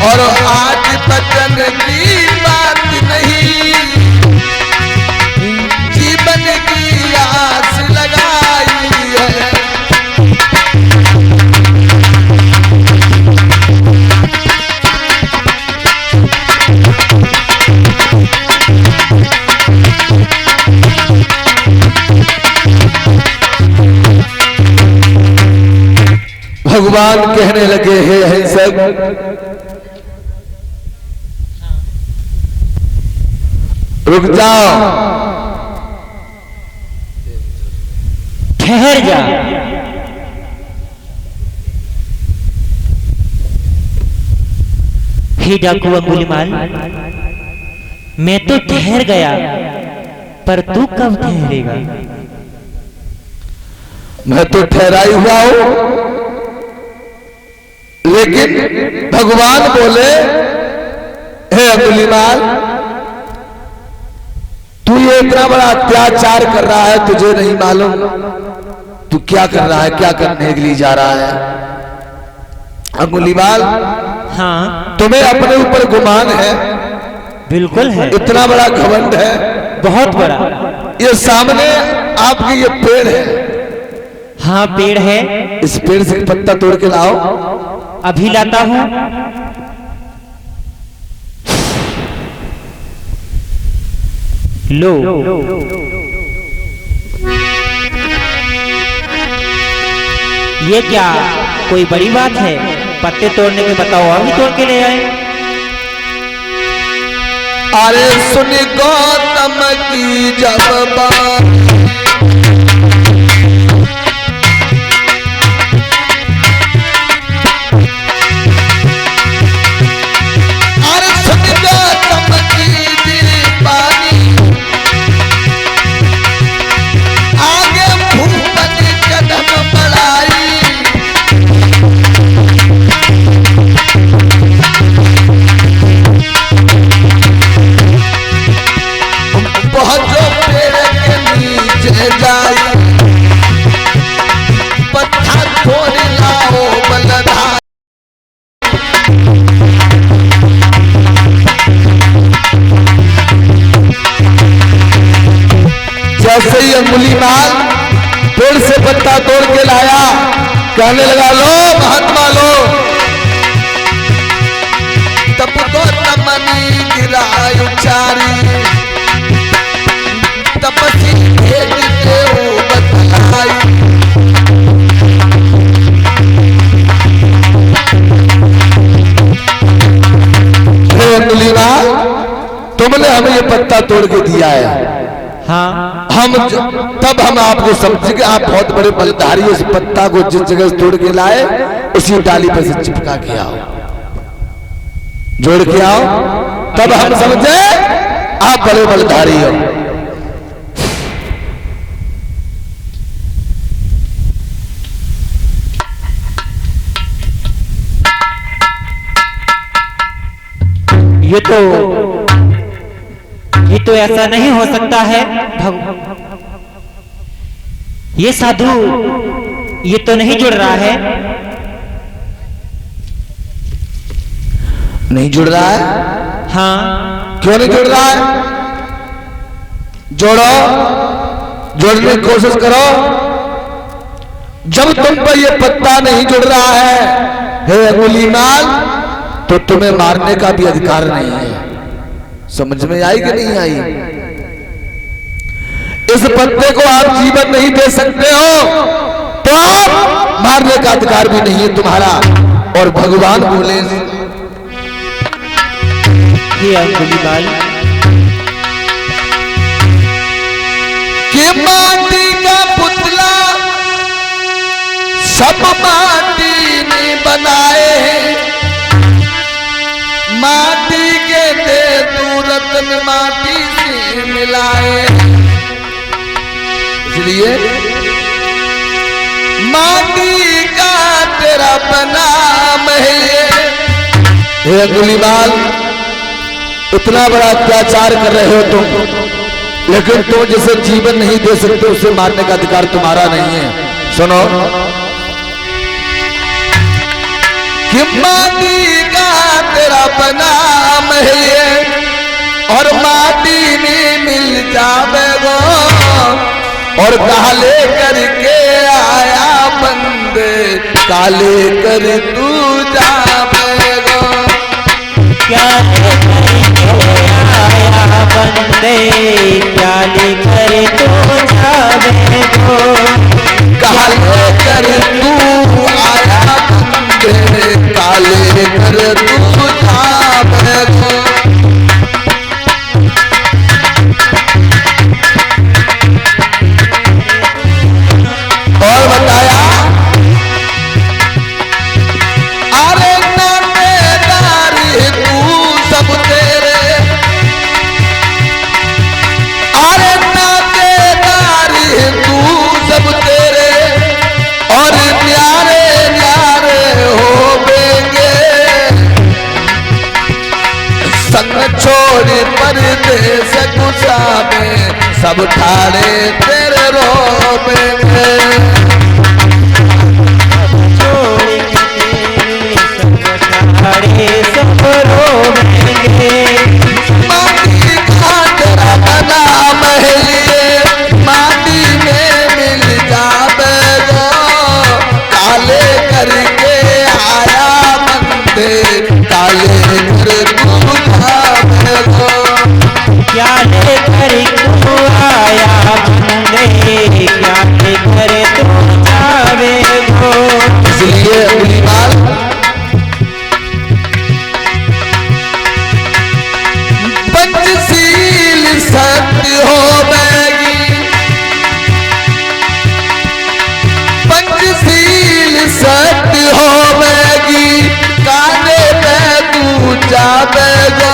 A: और आज बचन की बात नहीं, जीवन की आस लगाई है। भगवान कहने लगे, हे हिंसक, रुक जाओ,
F: ठहर जा। हे डाकू अंगुलीमाल, मैं तो ठहर गया, पर तू कब ठहरेगा?
A: मैं तो ठहरा ही हुआ हूं, लेकिन भगवान बोले, हे अंगुलीमाल, तू ये इतना बड़ा अत्याचार कर रहा है, तुझे नहीं मालूम तू क्या कर रहा है, क्या करने के लिए जा रहा है? अंगुलीमाल,
F: हाँ
A: तुम्हें अपने ऊपर गुमान है,
F: बिल्कुल है,
A: इतना बड़ा घमंड है,
F: बहुत बड़ा।
A: ये सामने आपके ये पेड़ है,
F: हाँ पेड़ है,
A: इस पेड़ से पत्ता तोड़ के लाओ।
F: अभी लाता हूँ। लो, ये क्या कोई बड़ी बात है? पत्ते तोड़ने के बताओ, अभी तोड़ के ले आए।
A: अरे सुन गौतम की जब बात, अरे सुन गौतम की दीवानी, आगे भूपन कदम बढ़ाई, बहुत जो पेड़ के नीचे जाई, पत्थर तोड़ लाओ बलधार। जैसे ही अंगुलीमाल पेड़ से पत्ता तोड़ के लाया, कहने लगा, लो महात्मा लो, तब तो तमनी गिराई उचारी, तपसी भेज देओ बतलाई। हे अंगुलीमाल, तुमने हमें ये पत्ता तोड़ के दिया है,
F: हाँ
A: तब हम आपको समझे कि आप बहुत बड़े बलधारी, इस पत्ता को जिस जगह से तोड़ के लाए उसी डाली पर से चिपका के आओ, जोड़ के आओ, तब हम समझे आप बड़े बलधारी हो।
F: ये तो ऐसा नहीं हो सकता है। ये साधु ये तो नहीं जुड़ रहा है।
A: नहीं जुड़ रहा है?
F: हाँ।
A: क्यों नहीं जुड़ रहा है? जोड़ो, जोड़ने की कोशिश करो। जब तुम पर ये पत्ता नहीं जुड़ रहा है हे अंगुलीमाल, तो तुम्हें मारने का भी अधिकार नहीं है। समझ में आई कि नहीं आई? इस पत्ते को आप जीवन नहीं दे सकते हो, तो आप मारने का अधिकार भी नहीं है तुम्हारा। और भगवान बोले
F: ये अंगुलीमाल
A: कि माटी का पुतला सब माटी ने बनाए हैं, माटी के दे तू रत्न माटी से मिलाए। इसलिए माटी का तेरा बना महलिए। हे अंगुलीमाल, इतना बड़ा अत्याचार कर रहे हो तुम, लेकिन तुम जिसे जीवन नहीं दे सकते उसे मारने का अधिकार तुम्हारा नहीं है। सुनो कि माटी का तेरा बना महलिए और माटी में मिल जावेगो, और काले करके आया बंदे काले कर तू जावेगो।
F: क्या आया बंदे क्या लेकर तो जावे गो।
A: काले कर तू आया बंदे काले कर तू जावेगो। और बताया अरे नामेदारी तू सब तेरे, अरे नामेदारी तू सब तेरे, और न्यारे न्यारे होवेंगे। संग छोड़ परदेस गुस्सावे सब ठाड़े तेरे रोवेंगे।
F: सब रोवेंगे।
A: माटी का तेरा बना महलिए माटी में मिल जावेगो, काले करके आया बंदे काले कर तू जावेगो।
F: क्या लेकर तू आया बंदे क्या लेकर तू जावे गो।
A: इसलिए अंगुलीमाल पंचशील सत्य होवेगी, पंचशील सत्य होवेगी, काले में तू जावेगा।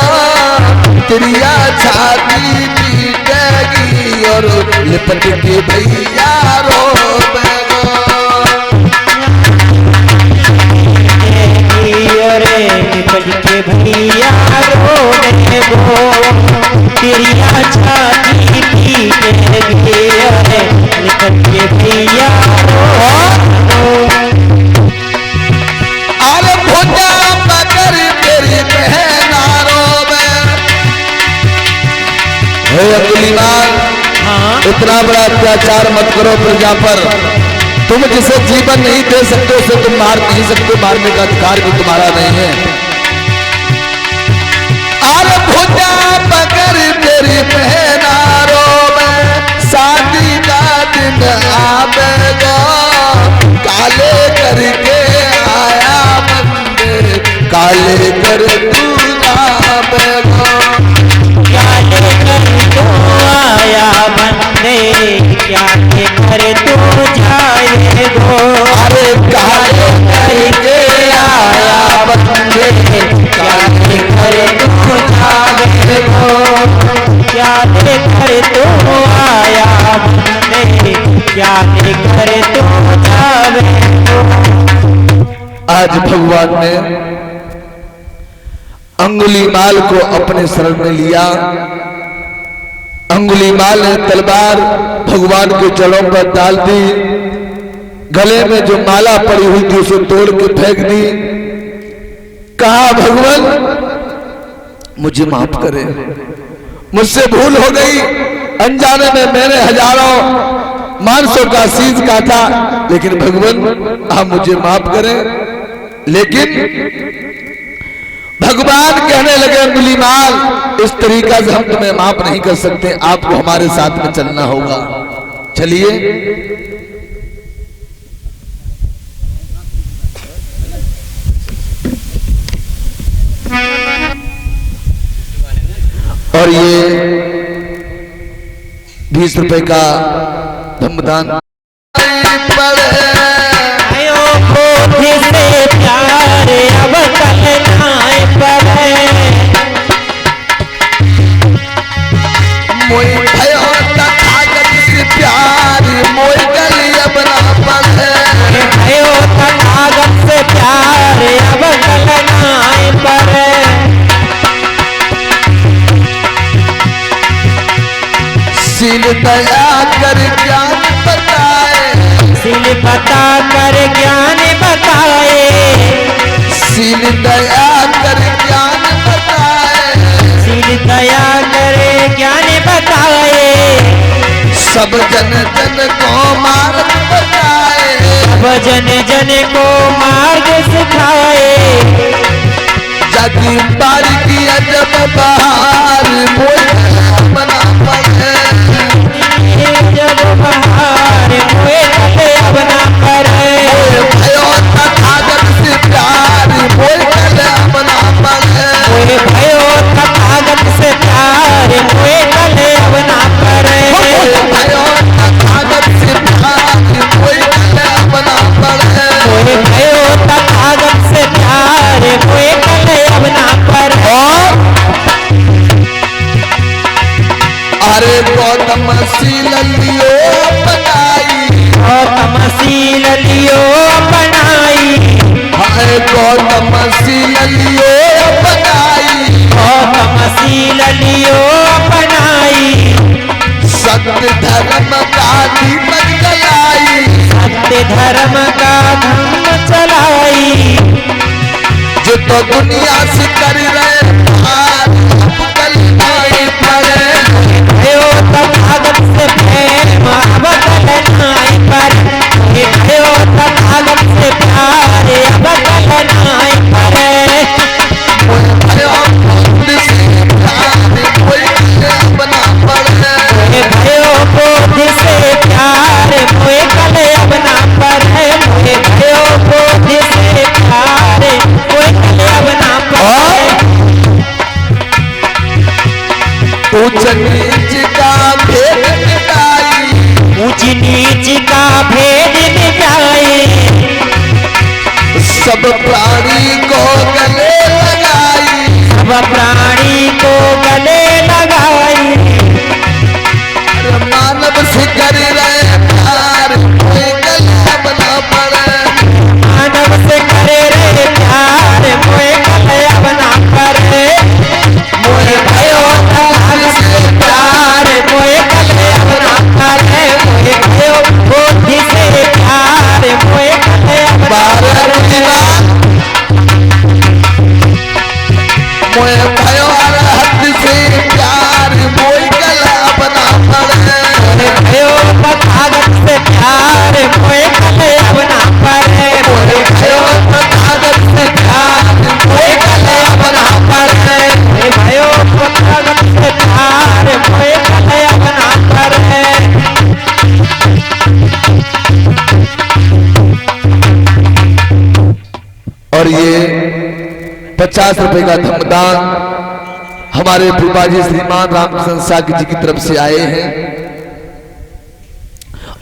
A: त्रिया छाती पीटेगी और लिपट के भैया रोवेगा।
F: अरे निपट के भैया रोने गो। तेरिया छाती पीटेगी अरे निपट के भैया
A: अरे भुजा पकड़ तेरी बहना रोवे। हे अंगुलीमाल, इतना बड़ा अत्याचार मत करो प्रजा पर। तुम जिसे जीवन नहीं दे सकते उसे तुम मार नहीं सकते, मारने का अधिकार भी तुम्हारा नहीं है। अरे भुजा पकड़ तेरी बहना रोवे, शादी का दिन आवेगा, काले करके आया बंदे काले कर तू जावेगा।
F: क्या लेकर तू आया बंदे क्या लेकर तू जाए गो।
A: अरे काले करके आया बंदे
F: क्या लेकर तू जावे गो। क्या लेकर तू आया बंदे क्या लेकर तू जावे गो।
A: आज भगवान ने अंगुलीमाल को अपने शरण में लिया। अंगुलीमाल ने तलवार भगवान के जड़ों पर डाल दी, गले में जो माला पड़ी हुई थी उसे तोड़ के फेंक दी। कहा भगवान मुझे माफ करे, मुझसे भूल हो गई, अनजाने में मैंने हजारों मानसों का शीश काटा, लेकिन भगवान आप मुझे माफ करें। लेकिन भगवान कहने लगे अंगुलीमाल, इस तरीका से हम तुम्हें माफ नहीं कर सकते, आपको हमारे साथ में चलना होगा। चलिए। और ये 20 रुपए का धमदान
F: से प्यार अब कलनाए पड़े।
A: मोई भयो तथागत से प्यार मोई गली अब ना पड़े।
F: भयो तथागत से
A: सील दया कर ज्ञान बताए,
F: सील बता कर ज्ञान बताए,
A: सील दया कर ज्ञान बताए,
F: सील दया कर ज्ञान बताए,
A: सब जन जन को मार्ग बताए,
F: सब जन जन को मार्ग सिखाए,
A: जाति बारी की अजब बहार मोए बना पड़े,
F: जब बहार मोए कले अपना करे,
A: भयो तथागत से प्यार मोए कले बना पड़े,
F: मोए भयो तथागत से प्यार मोए कले अपना करे,
A: भयो तथागत से प्यार मोए कले बना पड़े,
F: मोए भयो तथागत से प्यार मोए कले अपना करे।
A: अरे गौतम सील लियो बनाई,
F: गौतम सील लियो बनाई,
A: हाय गौतम सील लियो बनाई,
F: गौतम सील लियो बनाई,
A: सत्य धर्म का दीपक जलाई,
F: सत्य धर्म का धर्म चलाई,
A: जो तो दुनिया से कर रहे प्यार अब कल नहीं पड़े,
F: भयो तथागत से प्रेम अब कलनाई पर, भयो तथागत से प्यार अब कलनाई पर,
A: भयो बुद्ध से प्यार कोई कले बना पड़े,
F: भयो बोधि से प्यार मोए कले अपना पर, भयो बोधि से प्यार मोए कले अपना पर,
A: ऊंच नीच का भेद मिटाई,
F: ऊंच नीच का भेद मिटाए,
A: सब प्राणी को गले लगाई,
F: सब प्राणी को गले लगाई,
A: मानव से कर रहे प्यार कोई गले बना पड़े,
F: मानव से करे रे प्यार मोए कले अपना करे, मोए भयो तथागत से प्यार मोए कले अपना करे, मोए भयो बोधि से प्यार मोए कले अपना करे,
A: मोए भयो अरहत से प्यार मोई गला बना पड़े,
F: मोए भयो तथागत से प्यार मोए कले अपना करे, मोए भयो तथागत से प्यार मोए कले अपना करे, मोए भयो तथागत से प्यार मोए कले अपना करे।
A: और ये 50 रुपए का धमदान हमारे फूफा जी श्रीमान रामकृष्ण साकी जी की तरफ से आए हैं,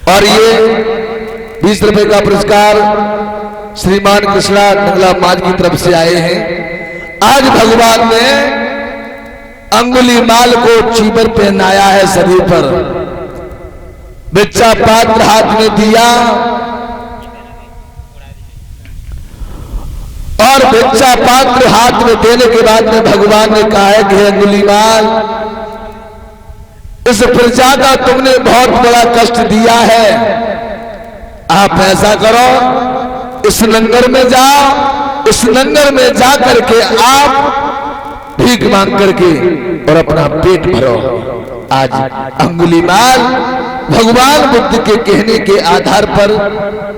A: और ये 20 रुपए का पुरस्कार श्रीमान कृष्णा नंगला माज की तरफ से आए हैं। आज भगवान ने अंगुली माल को चीबर पहनाया है शरीर पर, बिच्चा पात्र हाथ में दिया, और भिक्षा पात्र हाथ में देने के बाद में भगवान ने कहा है कि अंगुलीमाल, इस प्रजा का तुमने बहुत बड़ा कष्ट दिया है, आप ऐसा करो इस लंगर में जाओ, इस लंगर में जा करके आप भीख मांग करके और अपना पेट भरो। आज अंगुलीमाल भगवान बुद्ध के कहने के आधार पर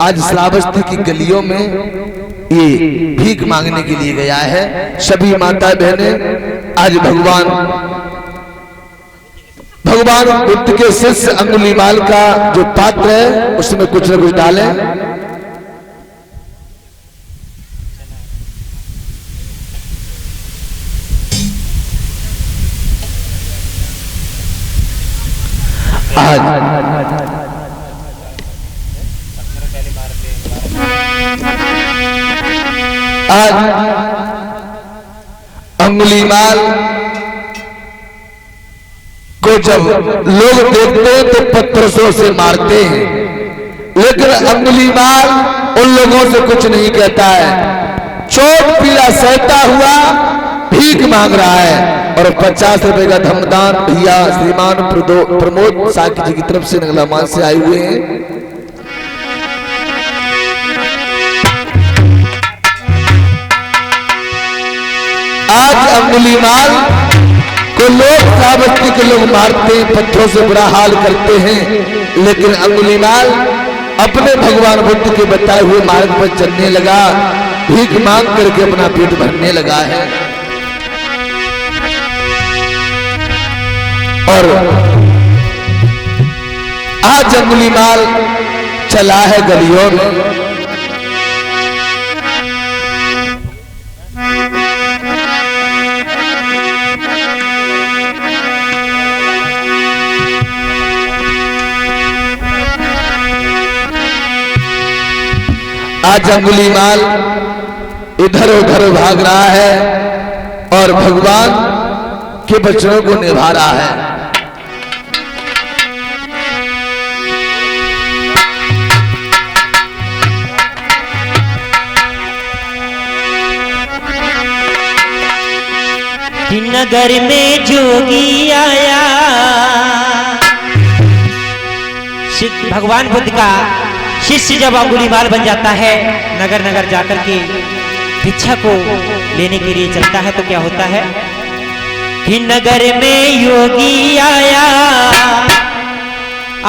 A: आज श्रावस्ती की गलियों में ये भीख मांगने के लिए गया है। सभी माता बहने आज भगवान बुद्ध के शिष्य अंगुलीमाल का जो पात्र है उसमें कुछ न कुछ डालें। आज अंगुलीमाल को जब लोग देखते हैं तो पत्थरों से मारते हैं, लेकिन अंगुलीमाल उन लोगों से कुछ नहीं कहता है। चोट पीड़ा सहता हुआ भीख मांग रहा है। और 50 रुपए का धमदान भैया श्रीमान प्रमोद साकी जी की तरफ से नगलामान से आए हुए हैं। आज अंगुलीमाल को लोग साबस्ती के लोग मारते हैं, पत्थरों से बुरा हाल करते हैं, लेकिन अंगुलीमाल अपने भगवान बुद्ध के बताए हुए मार्ग पर चलने लगा, भीख मांग करके अपना पेट भरने लगा है। और आज अंगुलीमाल चला है गलियों में, आज अंगुलीमाल इधर उधर भाग रहा है और भगवान के वचनों को निभा रहा है।
F: नगर में जोगी आया, भगवान बुद्ध का शिष्य जब अंगुलीमाल बन जाता है, नगर नगर जाकर के भिक्षा को लेने के लिए चलता है, तो क्या होता है कि नगर में योगी आया,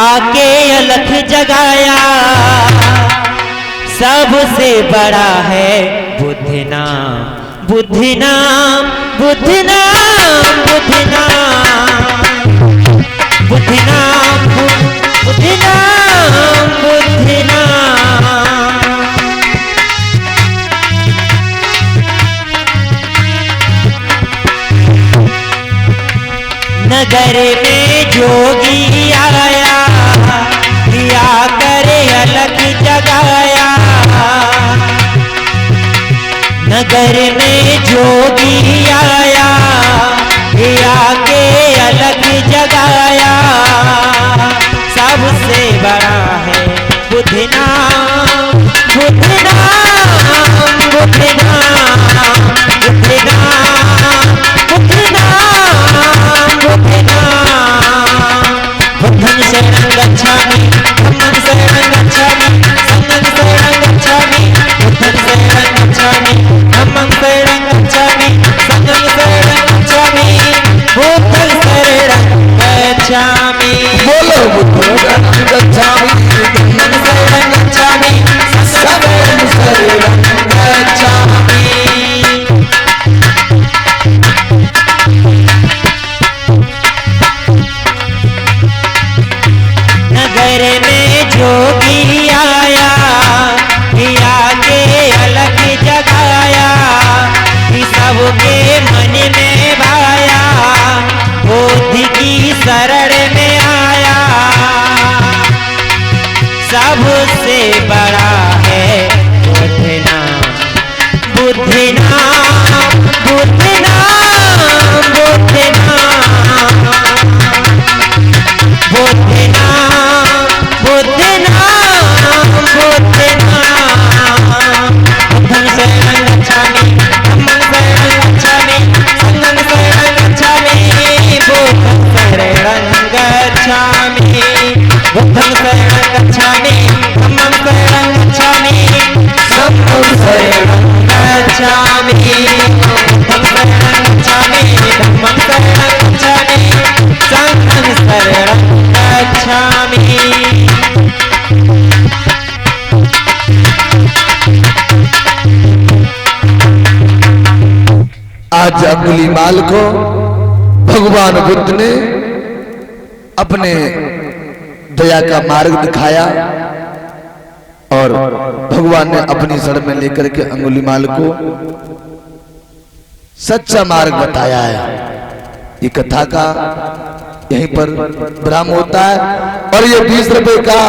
F: आके अलख जगाया, सबसे बड़ा है बुद्ध नाम, बुद्ध नाम, बुद्ध नाम, बुद्ध नाम, बुद्ध नाम, बुद्ध नाम, बुद्ध नाम। नगर में जोगी आया, दिया करे अलग जगाया, नगर में जोगी आया, दिया के अलग जगाया, सबसे बड़ा है बुद्ध नाम, बुद्ध नाम, बुद्ध नाम, बुद्ध नाम, बुद्ध नाम, बुद्ध नाम। बुद्धं शरणं गच्छामि, धम्मं शरणं गच्छामि, संघं शरणं गच्छामि, बुद्धं शरणं गच्छामि, धम्मं शरणं गच्छामि, संघं शरणं गच्छामि, बुद्धं शरणं गच्छामि।
A: बोलो बुद्धं शरणं गच्छामि,
F: धम्मं शरणं गच्छामि, संघं शरणं गच्छामि। नगर में जोगी आया, दिया के अलग जगाया, सबके मन में भाया, बुद्धि की शरण में आया, सबसे बड़ा है बुद्ध नाम, बुद्ध नाम, बुद्ध नाम, बुद्ध नाम, बुद्ध नाम, बुद्ध नाम, बुद्ध नाम। बुद्धं शरणं गच्छामि, धम्मं शरणं गच्छामि, संघं शरणं गच्छामि, बुद्धं शरणं गच्छामि, बुद्धं शरणं गच्छामि, धम्मं शरणं गच्छामि, संघं शरणं गच्छामि, बुद्धं शरणं गच्छामि, धम्मं शरणं गच्छामि, संघं शरणं गच्छामि।
A: आज अंगुलीमाल को भगवान बुद्ध ने अपने दया का मार्ग दिखाया और भगवान ने अपनी शरण में लेकर के अंगुलीमाल को सच्चा मार्ग बताया है। ये कथा का यहीं पर विराम होता है और ये 20 रुपए का